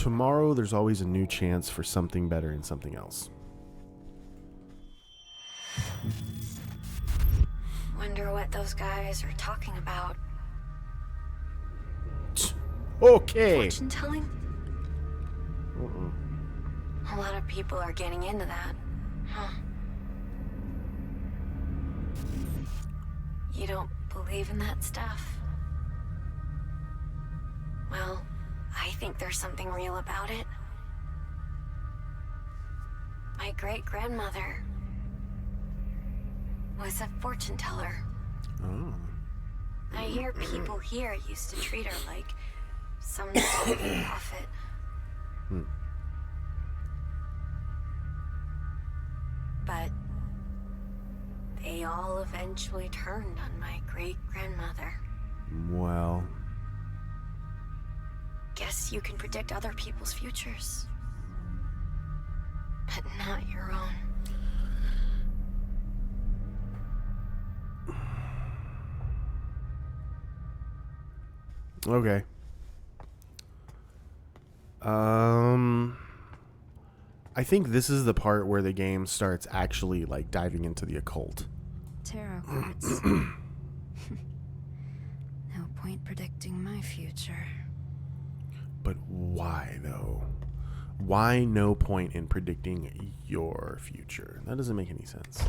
Tomorrow, there's always a new chance for something better and something else. Wonder what those guys are talking about. Okay. Fortune telling? A lot of people are getting into that. Huh. You don't believe in that stuff? Well, I think there's something real about it. My great-grandmother was a fortune teller. Oh. I hear people here used to treat her like some sort of prophet. But they all eventually turned on my great-grandmother. Well. Guess you can predict other people's futures, but not your own. Okay. I think this is the part where the game starts actually like diving into the occult. Tarot cards. No point predicting my future. But why though? Why no point in predicting your future? That doesn't make any sense.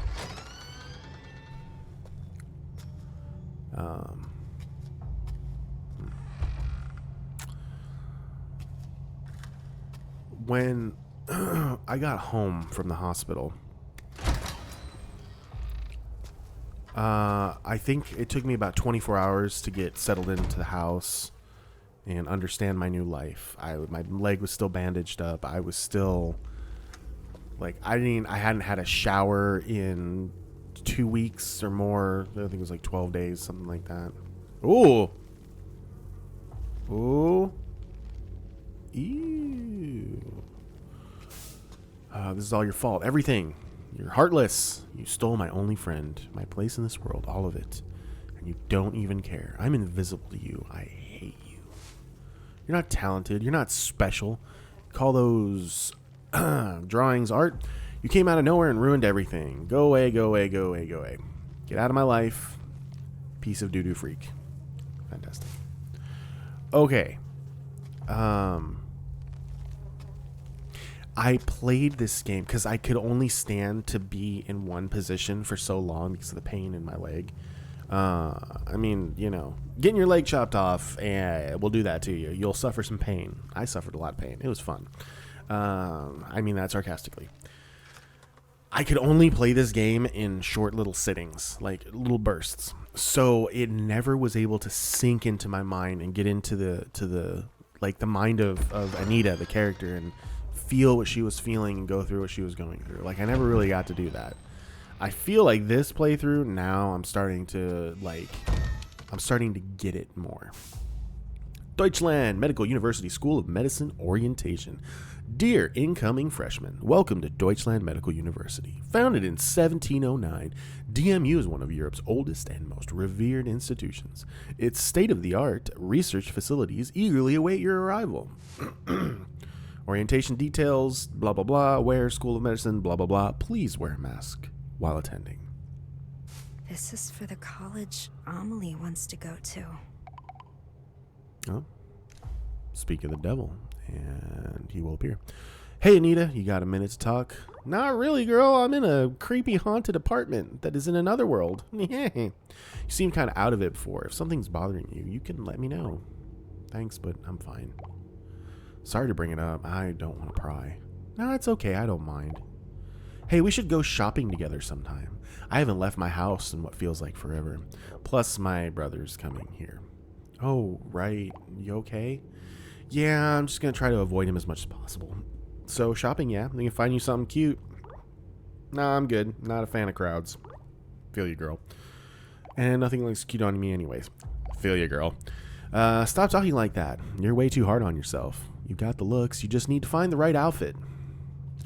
When I got home from the hospital, I think it took me about 24 hours to get settled into the house and understand my new life. My leg was still bandaged up. I was still like, I hadn't had a shower in 2 weeks or more. I think it was like 12 days, something like that. Ooh. Ooh. Ew. This is all your fault. Everything. You're heartless. You stole my only friend, my place in this world, all of it. And you don't even care. I'm invisible to you. I hate you. You're not talented. You're not special. Call those drawings art. You came out of nowhere and ruined everything. Go away, go away, go away, go away. Get out of my life. Piece of doo-doo freak. Fantastic. Okay. I played this game because I could only stand to be in one position for so long because of the pain in my leg. I mean, you know, getting your leg chopped off will do that to you. You'll suffer some pain. I suffered a lot of pain. It was fun. I mean that sarcastically. I could only play this game in short little sittings, like little bursts. So it never was able to sink into my mind and get into the mind of Anita, the character, and feel what she was feeling and go through what she was going through. Like, I never really got to do that. I feel like this playthrough now I'm starting to get it more. Deutschland Medical University School of Medicine Orientation. Dear incoming freshmen, welcome to Deutschland Medical University. Founded in 1709, DMU is one of Europe's oldest and most revered institutions. Its state-of-the-art research facilities eagerly await your arrival. Orientation details, blah, blah, blah. Where School of Medicine, blah, blah, blah. Please wear a mask while attending. This is for the college Amelie wants to go to. Oh. Speak of the devil, and he will appear. Hey, Anita, you got a minute to talk? Not really, girl. I'm in a creepy haunted apartment that is in another world. You seemed kind of out of it before. If something's bothering you, you can let me know. Thanks, but I'm fine. Sorry to bring it up. I don't want to pry. No, it's okay. I don't mind. Hey, we should go shopping together sometime. I haven't left my house in what feels like forever. Plus, my brother's coming here. Oh, right. You okay? Yeah, I'm just going to try to avoid him as much as possible. So, shopping, yeah. We can find you something cute. Nah, I'm good. Not a fan of crowds. Feel you, girl. And nothing looks cute on me anyways. Feel you, girl. Stop talking like that. You're way too hard on yourself. You've got the looks. You just need to find the right outfit.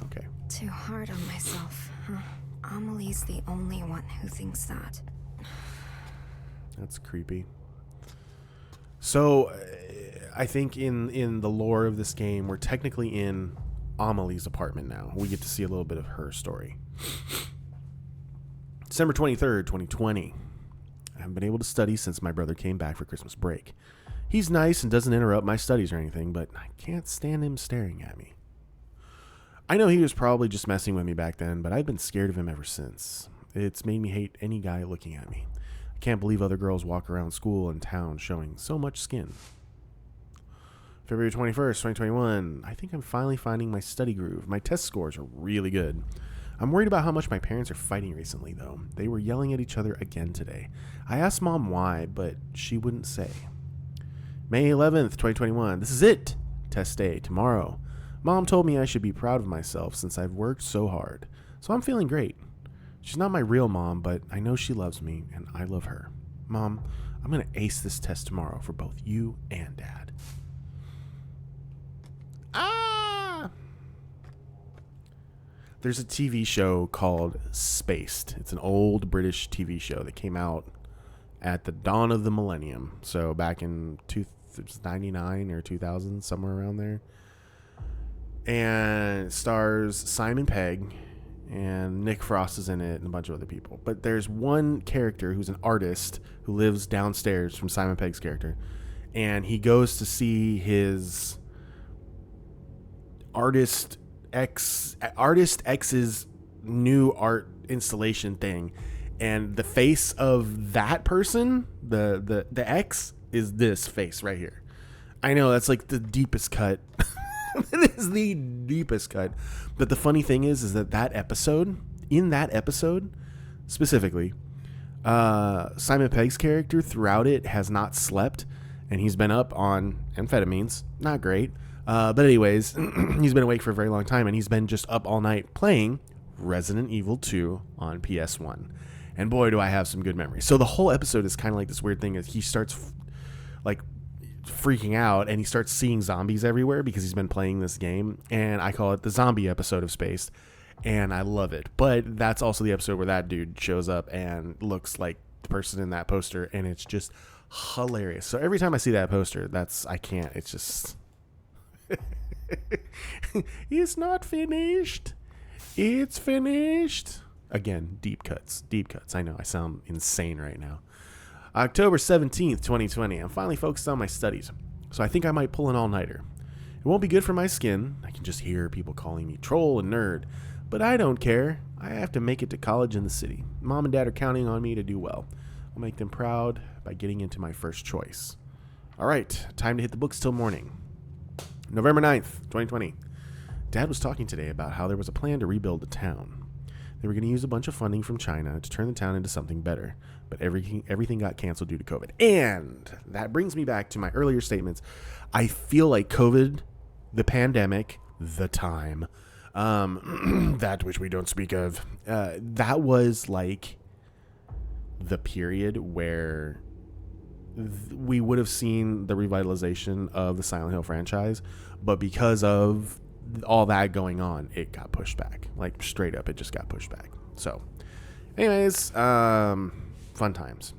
Okay. Too hard on myself, huh? Amelie's the only one who thinks that. That's creepy. So I think in the lore of this game, we're technically in Amelie's apartment now. We get to see a little bit of her story. December 23rd, 2020. I haven't been able to study since my brother came back for Christmas break. He's nice and doesn't interrupt my studies or anything, but I can't stand him staring at me. I know he was probably just messing with me back then, but I've been scared of him ever since. It's made me hate any guy looking at me. I can't believe other girls walk around school and town showing so much skin. February 21st, 2021. I think I'm finally finding my study groove. My test scores are really good. I'm worried about how much my parents are fighting recently, though. They were yelling at each other again today. I asked Mom why, but she wouldn't say. May 11th, 2021. This is it. Test day, tomorrow. Mom told me I should be proud of myself since I've worked so hard. So I'm feeling great. She's not my real mom, but I know she loves me, and I love her. Mom, I'm going to ace this test tomorrow for both you and Dad. There's a TV show called Spaced. It's an old British TV show that came out at the dawn of the millennium. So back in 99 or 2000, somewhere around there. And it stars Simon Pegg, and Nick Frost is in it, and a bunch of other people. But there's one character who's an artist who lives downstairs from Simon Pegg's character. And he goes to see his Artist X's new art installation thing, and the face of that person, the X, is this face right here. I know that's like the deepest cut. It is the deepest cut. But the funny thing is that in that episode specifically, Simon Pegg's character throughout it has not slept, and he's been up on amphetamines. Not great. But anyways, he's been awake for a very long time, and he's been just up all night playing Resident Evil 2 on PS1. And boy, do I have some good memories. So the whole episode is kind of like this weird thing. Is he starts like freaking out, and he starts seeing zombies everywhere because he's been playing this game. And I call it the zombie episode of Spaced, and I love it. But that's also the episode where that dude shows up and looks like the person in that poster, and it's just hilarious. So every time I see that poster, I can't. It's just... It's not finished. It's finished. Again, deep cuts. I know I sound insane right now. October 17th, 2020. I'm finally focused on my studies, so I think I might pull an all-nighter. It won't be good for my skin. I can just hear people calling me troll and nerd, but I don't care. I have to make it to college in the city. Mom and Dad are counting on me to do well. I'll make them proud by getting into my first choice. All right, time to hit the books till morning. November 9th, 2020. Dad was talking today about how there was a plan to rebuild the town. They were going to use a bunch of funding from China to turn the town into something better, but everything got canceled due to COVID. And that brings me back to my earlier statements. I feel like COVID, the pandemic, the time, that which we don't speak of, that was like the period where we would have seen the revitalization of the Silent Hill franchise, but because of all that going on, it got pushed back. Like straight up, it just got pushed back. So anyways, fun times.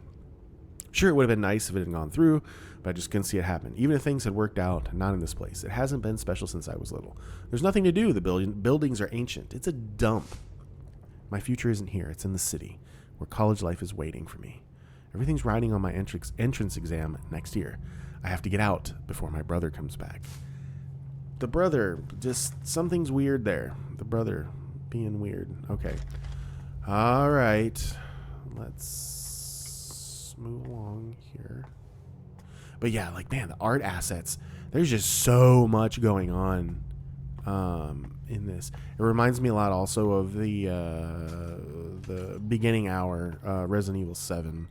Sure, it would have been nice if it had gone through, but I just couldn't see it happen. Even if things had worked out, not in this place. It hasn't been special since I was little. There's nothing to do. The buildings are ancient. It's a dump. My future isn't here. It's in the city, where college life is waiting for me. Everything's riding on my entrance exam next year. I have to get out before my brother comes back. The brother, just something's weird there. The brother being weird. Okay. All right. Let's move along here. But yeah, like, man, the art assets. There's just so much going on in this. It reminds me a lot also of the beginning hour, Resident Evil 7.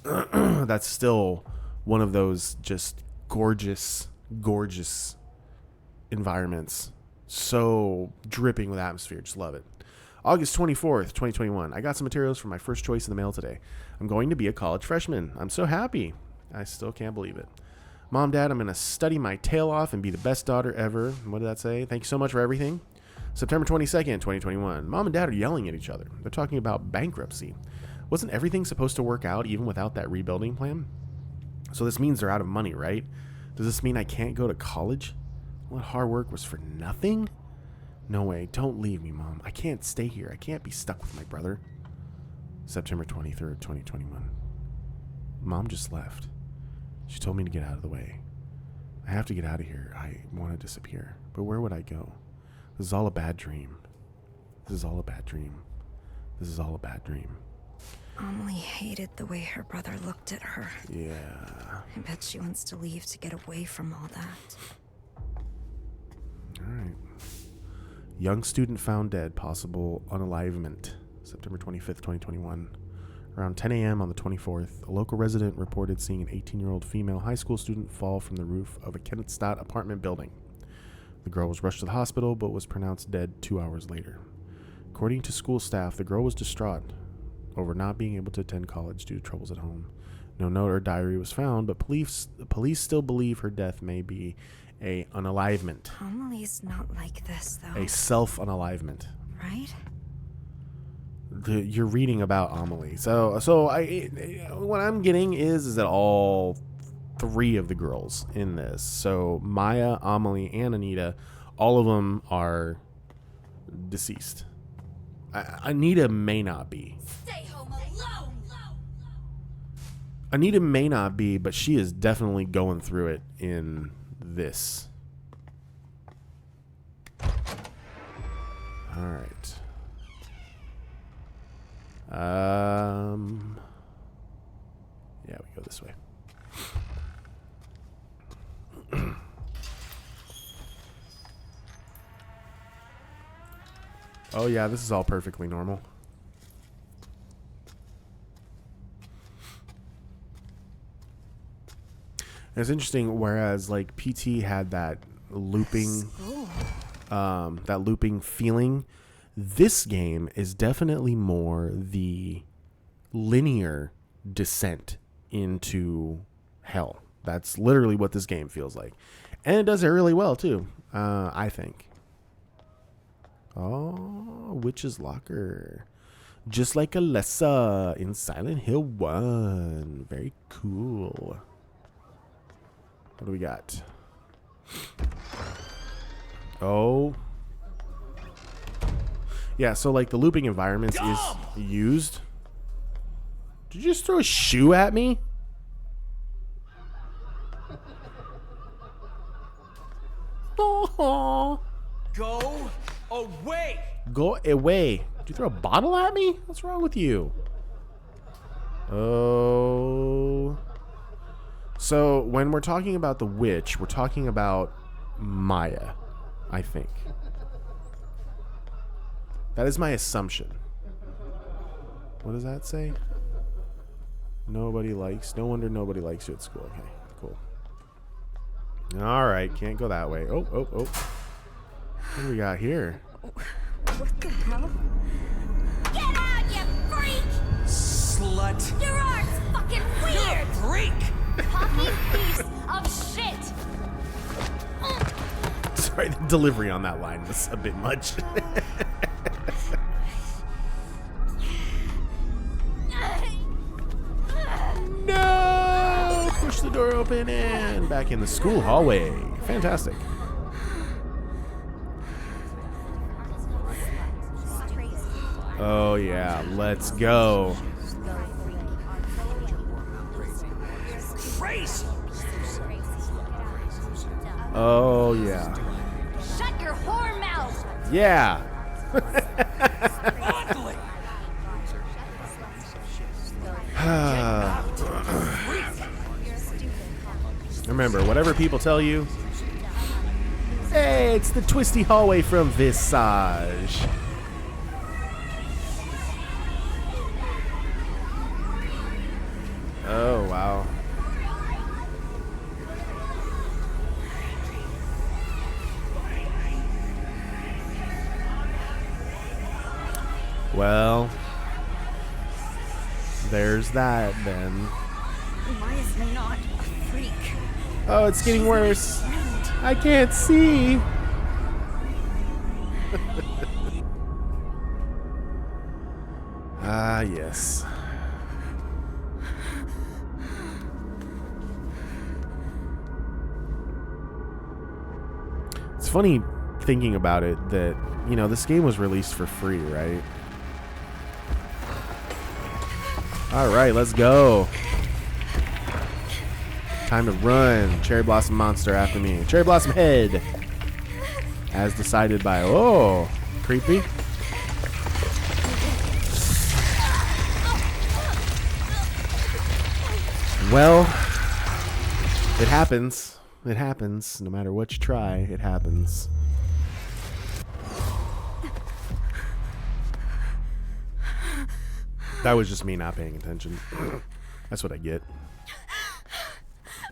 That's still one of those just gorgeous environments. So dripping with atmosphere. Just love it. August 24th, 2021. I got some materials for my first choice in the mail today. I'm going to be a college freshman. I'm so happy. I still can't believe it. Mom, Dad, I'm going to study my tail off and be the best daughter ever. What did that say? Thank you so much for everything. September 22nd, 2021. Mom and Dad are yelling at each other. They're talking about bankruptcy. Wasn't everything supposed to work out even without that rebuilding plan? So this means they're out of money, right? Does this mean I can't go to college? All that hard work was for nothing? No way. Don't leave me, Mom. I can't stay here. I can't be stuck with my brother. September 23rd, 2021. Mom just left. She told me to get out of the way. I have to get out of here. I want to disappear. But where would I go? This is all a bad dream. This is all a bad dream. This is all a bad dream. Amelie hated the way her brother looked at her. Yeah. I bet she wants to leave to get away from all that. All right. Young student found dead. Possible unalivement. September 25th, 2021. Around 10 a.m. on the 24th, a local resident reported seeing an 18-year-old female high school student fall from the roof of a Kennetstadt apartment building. The girl was rushed to the hospital, but was pronounced dead 2 hours later. According to school staff, the girl was distraught over not being able to attend college due to troubles at home. No note or diary was found, but police still believe her death may be a unalivement. Amelie's not like this, though. A self-unalivement. Right? You're reading about Amelie. So what I'm getting is that all three of the girls in this, so Maya, Amelie, and Anita, all of them are deceased. Anita may not be. Stay home alone. Anita may not be, but she is definitely going through it in this. All right. Yeah, we go this way. Oh yeah, this is all perfectly normal. And it's interesting, whereas like PT had that looping feeling, this game is definitely more the linear descent into hell. That's literally what this game feels like. And it does it really well too, I think. Oh, Witch's Locker. Just like Alessa in Silent Hill 1. Very cool. What do we got? Oh. Yeah, so like the looping environments is used. Did you just throw a shoe at me? Oh. Go away! Go away. Did you throw a bottle at me? What's wrong with you? Oh. So when we're talking about the witch, we're talking about Maya, I think. That is my assumption. What does that say? No wonder nobody likes you at school. Okay, cool. All right, can't go that way. Oh. What do we got here? What the hell? Get out, you freak! Slut! Your art's fucking You're a weird! freak! Cocky piece of shit! Sorry, the delivery on that line was a bit much. No! Push the door open and back in the school hallway. Fantastic. Oh yeah, let's go. Crazy! Oh yeah. Shut your whore mouth! Yeah. Ugly! Remember, whatever people tell you, hey, it's the twisty hallway from Visage. Oh, wow. Well, there's that then. Maya's not a freak. Oh, it's getting worse. I can't see. Ah, yes. It's funny thinking about it that, you know, this game was released for free, right? Alright, let's go. Time to run. Cherry Blossom Monster after me. Cherry Blossom Head. As decided by... Oh, creepy. Well, it happens. It happens. No matter what you try, it happens. That was just me not paying attention. That's what I get.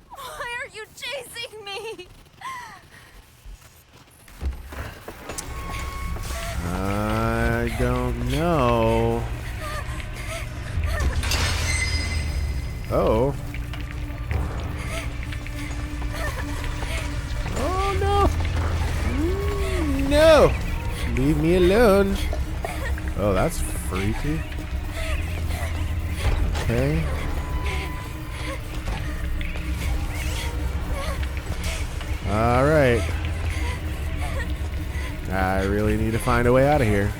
Why are you chasing me? I don't know. Oh. Oh no. No. Leave me alone. Oh, that's freaky. Okay. All right. I really need to find a way out of here.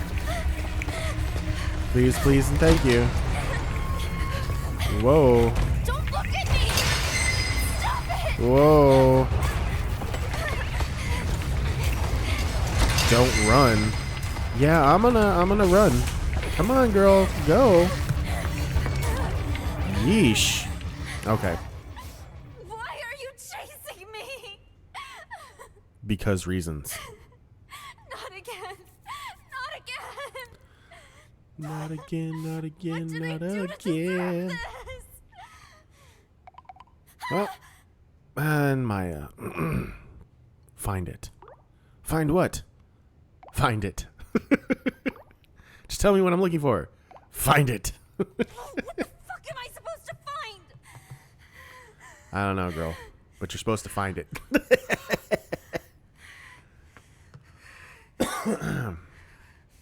Please, please, and thank you. Whoa. Don't look at me! Stop it! Whoa. Don't run. Yeah, I'm gonna run. Come on, girl. Go. Yeesh. Okay. Why are you chasing me? Because reasons. Not again. Not again. Not again, not again, What did I not do to deserve again. this? Well, and Maya. Find it. Find what? Find it. Just tell me what I'm looking for. Find it. What the fuck am I supposed to find? I don't know, girl. But you're supposed to find it.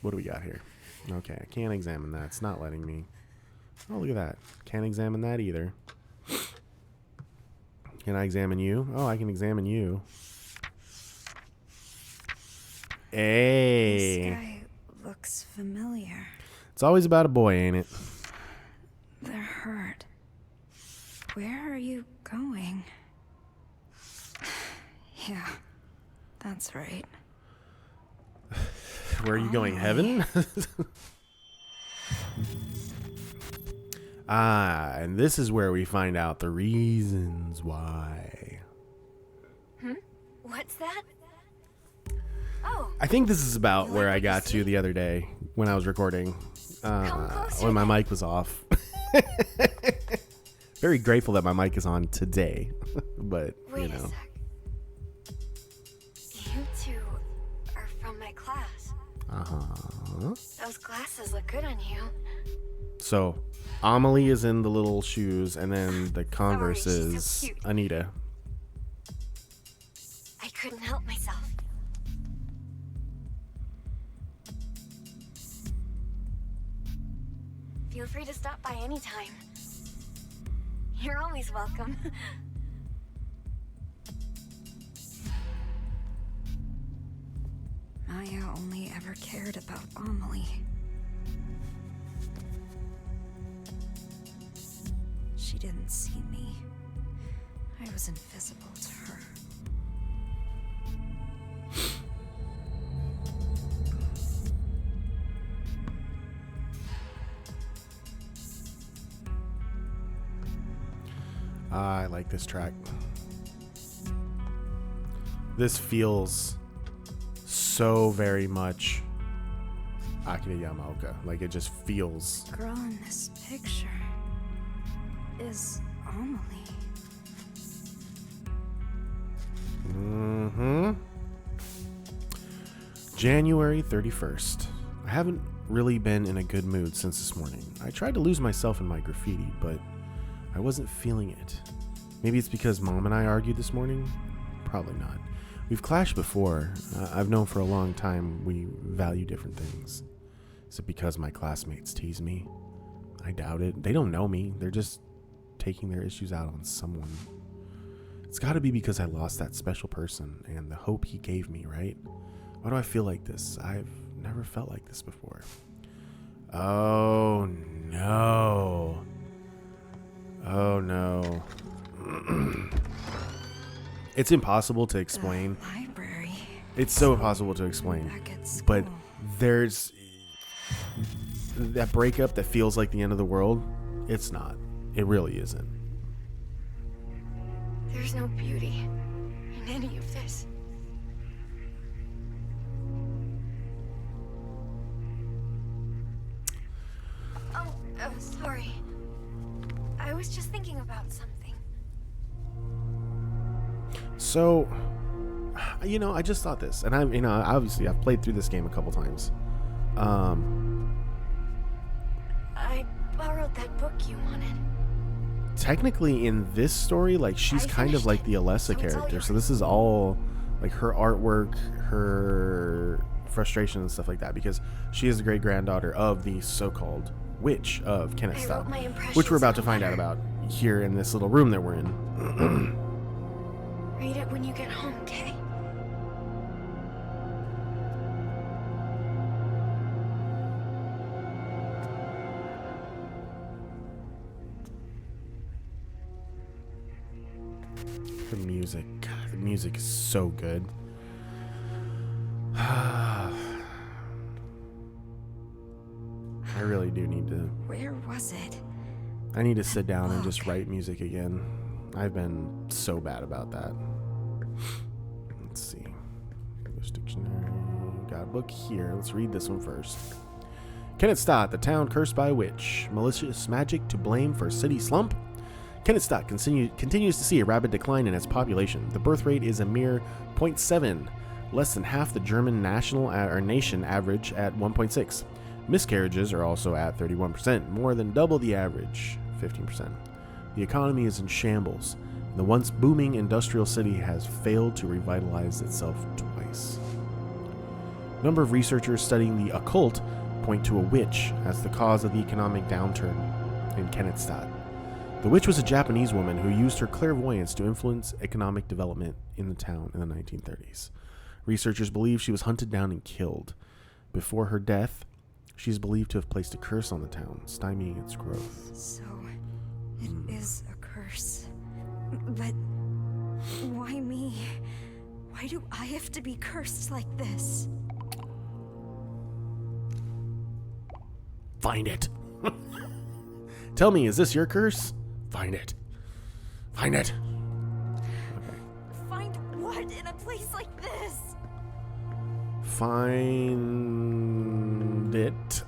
What do we got here? Okay, I can't examine that. It's not letting me. Oh, look at that. Can't examine that either. Can I examine you? Oh, I can examine you. Hey. This guy looks familiar. It's always about a boy, ain't it? They're hurt. Where are you going? Yeah, that's right. Where are you going? Heaven? And this is where we find out the reasons why. What's that? Oh, I think this is about where I got to the other day when I was recording. When my mic was off. Very grateful that my mic is on today. But, wait you a know. sec. You two are from my class. Uh-huh. Those glasses look good on you. So, Amelie is in the little shoes, and then the Converse she's so is cute. Anita. I couldn't help myself. Feel free to stop by anytime. You're always welcome. Maya only ever cared about Amelie. She didn't see me. I was invisible to her. I like this track. This feels so very much Akira Yamaoka. Like, it just feels... The girl in this picture is Amelie. Mm-hmm. January 31st. I haven't really been in a good mood since this morning. I tried to lose myself in my graffiti, but I wasn't feeling it. Maybe it's because Mom and I argued this morning? Probably not. We've clashed before. I've known for a long time we value different things. Is it because my classmates tease me? I doubt it. They don't know me. They're just taking their issues out on someone. It's got to be because I lost that special person and the hope he gave me, right? Why do I feel like this? I've never felt like this before. Oh, no. Oh, no. It's impossible to explain. The library. It's so impossible to explain. Back at school. But there's that breakup that feels like the end of the world. It's not. It really isn't. There's no beauty in any of this. Oh, sorry. I was just thinking about something. So, I just thought this, and obviously I've played through this game a couple times. I borrowed that book you wanted. Technically, in this story, like, she's I kind of finished like it, the Alessa so it's all character. So yours. this is all like her artwork, her frustration and stuff like that, because she is the great granddaughter of the so-called witch of I wrote Kennestown, my impressions which we're about to on a find out letter. about here in this little room that we're in. Read it when you get home, okay? The music, God, the music is so good. I really do need to. Where was it? I need to sit down and just write music again. I've been so bad about that. Let's see. English dictionary. Got a book here. Let's read this one first. Kennestown, the town cursed by a witch. Malicious magic to blame for city slump. Kennestown continues to see a rapid decline in its population. The birth rate is a mere 0.7, less than half the German nation average at 1.6. Miscarriages are also at 31%, more than double the average, 15%. The economy is in shambles. The once booming industrial city has failed to revitalize itself twice. A number of researchers studying the occult point to a witch as the cause of the economic downturn in Kennestown. The witch was a Japanese woman who used her clairvoyance to influence economic development in the town in the 1930s. Researchers believe she was hunted down and killed. Before her death, she is believed to have placed a curse on the town, stymieing its growth. So, it is a curse. But why me? Why do I have to be cursed like this? Find it. Tell me, is this your curse? Find it. Find it. Okay. Find what in a place like this? Find it.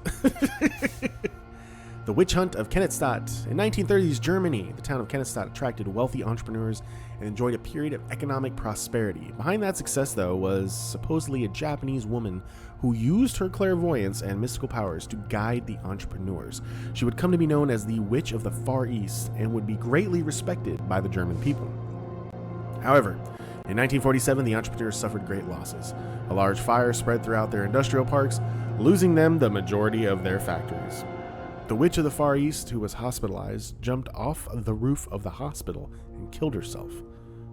The Witch Hunt of Kennestown. In 1930s Germany, the town of Kennestown attracted wealthy entrepreneurs and enjoyed a period of economic prosperity. Behind that success, though, was supposedly a Japanese woman who used her clairvoyance and mystical powers to guide the entrepreneurs. She would come to be known as the Witch of the Far East and would be greatly respected by the German people. However, in 1947, the entrepreneurs suffered great losses. A large fire spread throughout their industrial parks, losing them the majority of their factories. The Witch of the Far East, who was hospitalized, jumped off the roof of the hospital and killed herself.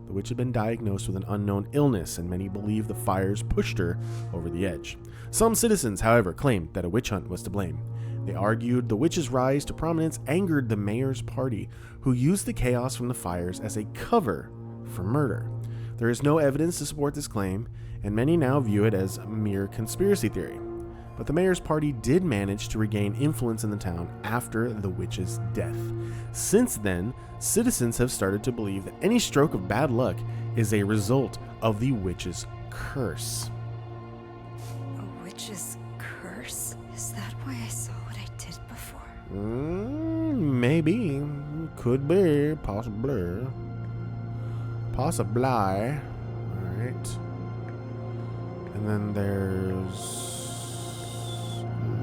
The witch had been diagnosed with an unknown illness, and many believe the fires pushed her over the edge. Some citizens, however, claimed that a witch hunt was to blame. They argued the witch's rise to prominence angered the mayor's party, who used the chaos from the fires as a cover for murder. There is no evidence to support this claim, and many now view it as a mere conspiracy theory. But the mayor's party did manage to regain influence in the town after the witch's death. Since then, citizens have started to believe that any stroke of bad luck is a result of the witch's curse. A witch's curse? Is that why I saw what I did before? Maybe. Could be. Possibly. Alright. And then there's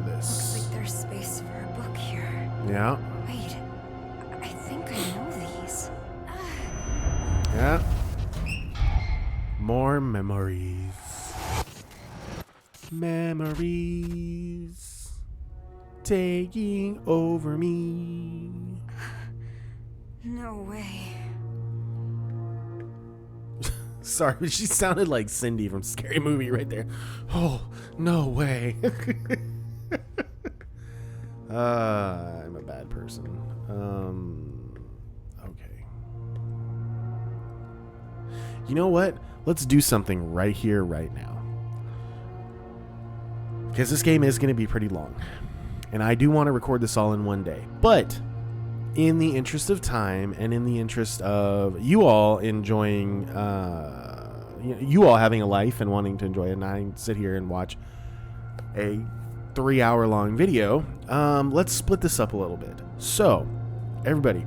Looks this. like there's space for a book here. Yeah. Wait, I think I know these. Yeah. More memories. Memories taking over me. No way. Sorry, but she sounded like Cindy from Scary Movie right there. Oh, no way. I'm a bad person. Okay. You know what? Let's do something right here, right now. Because this game is going to be pretty long. And I do want to record this all in one day. But in the interest of time and in the interest of you all enjoying, you all having a life and wanting to enjoy it, and I sit here and watch a 3-hour long video, let's split this up a little bit. So, everybody,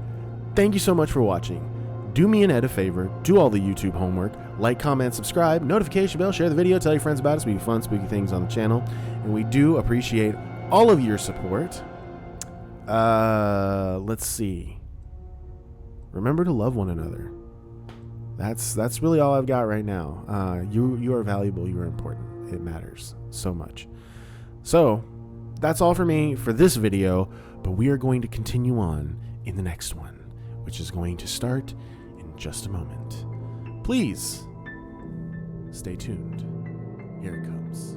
thank you so much for watching. Do me and Ed a favor, do all the YouTube homework, like, comment, subscribe, notification bell, share the video, tell your friends about us. We do fun, spooky things on the channel, and we do appreciate all of your support. Let's see. Remember to love one another. That's really all I've got right now. You are valuable. You are important. It matters so much. So that's all for me for this video, but we are going to continue on in the next one, which is going to start in just a moment. Please stay tuned. Here it comes.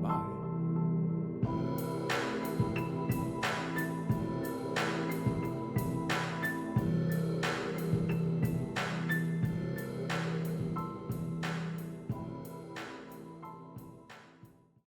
Bye.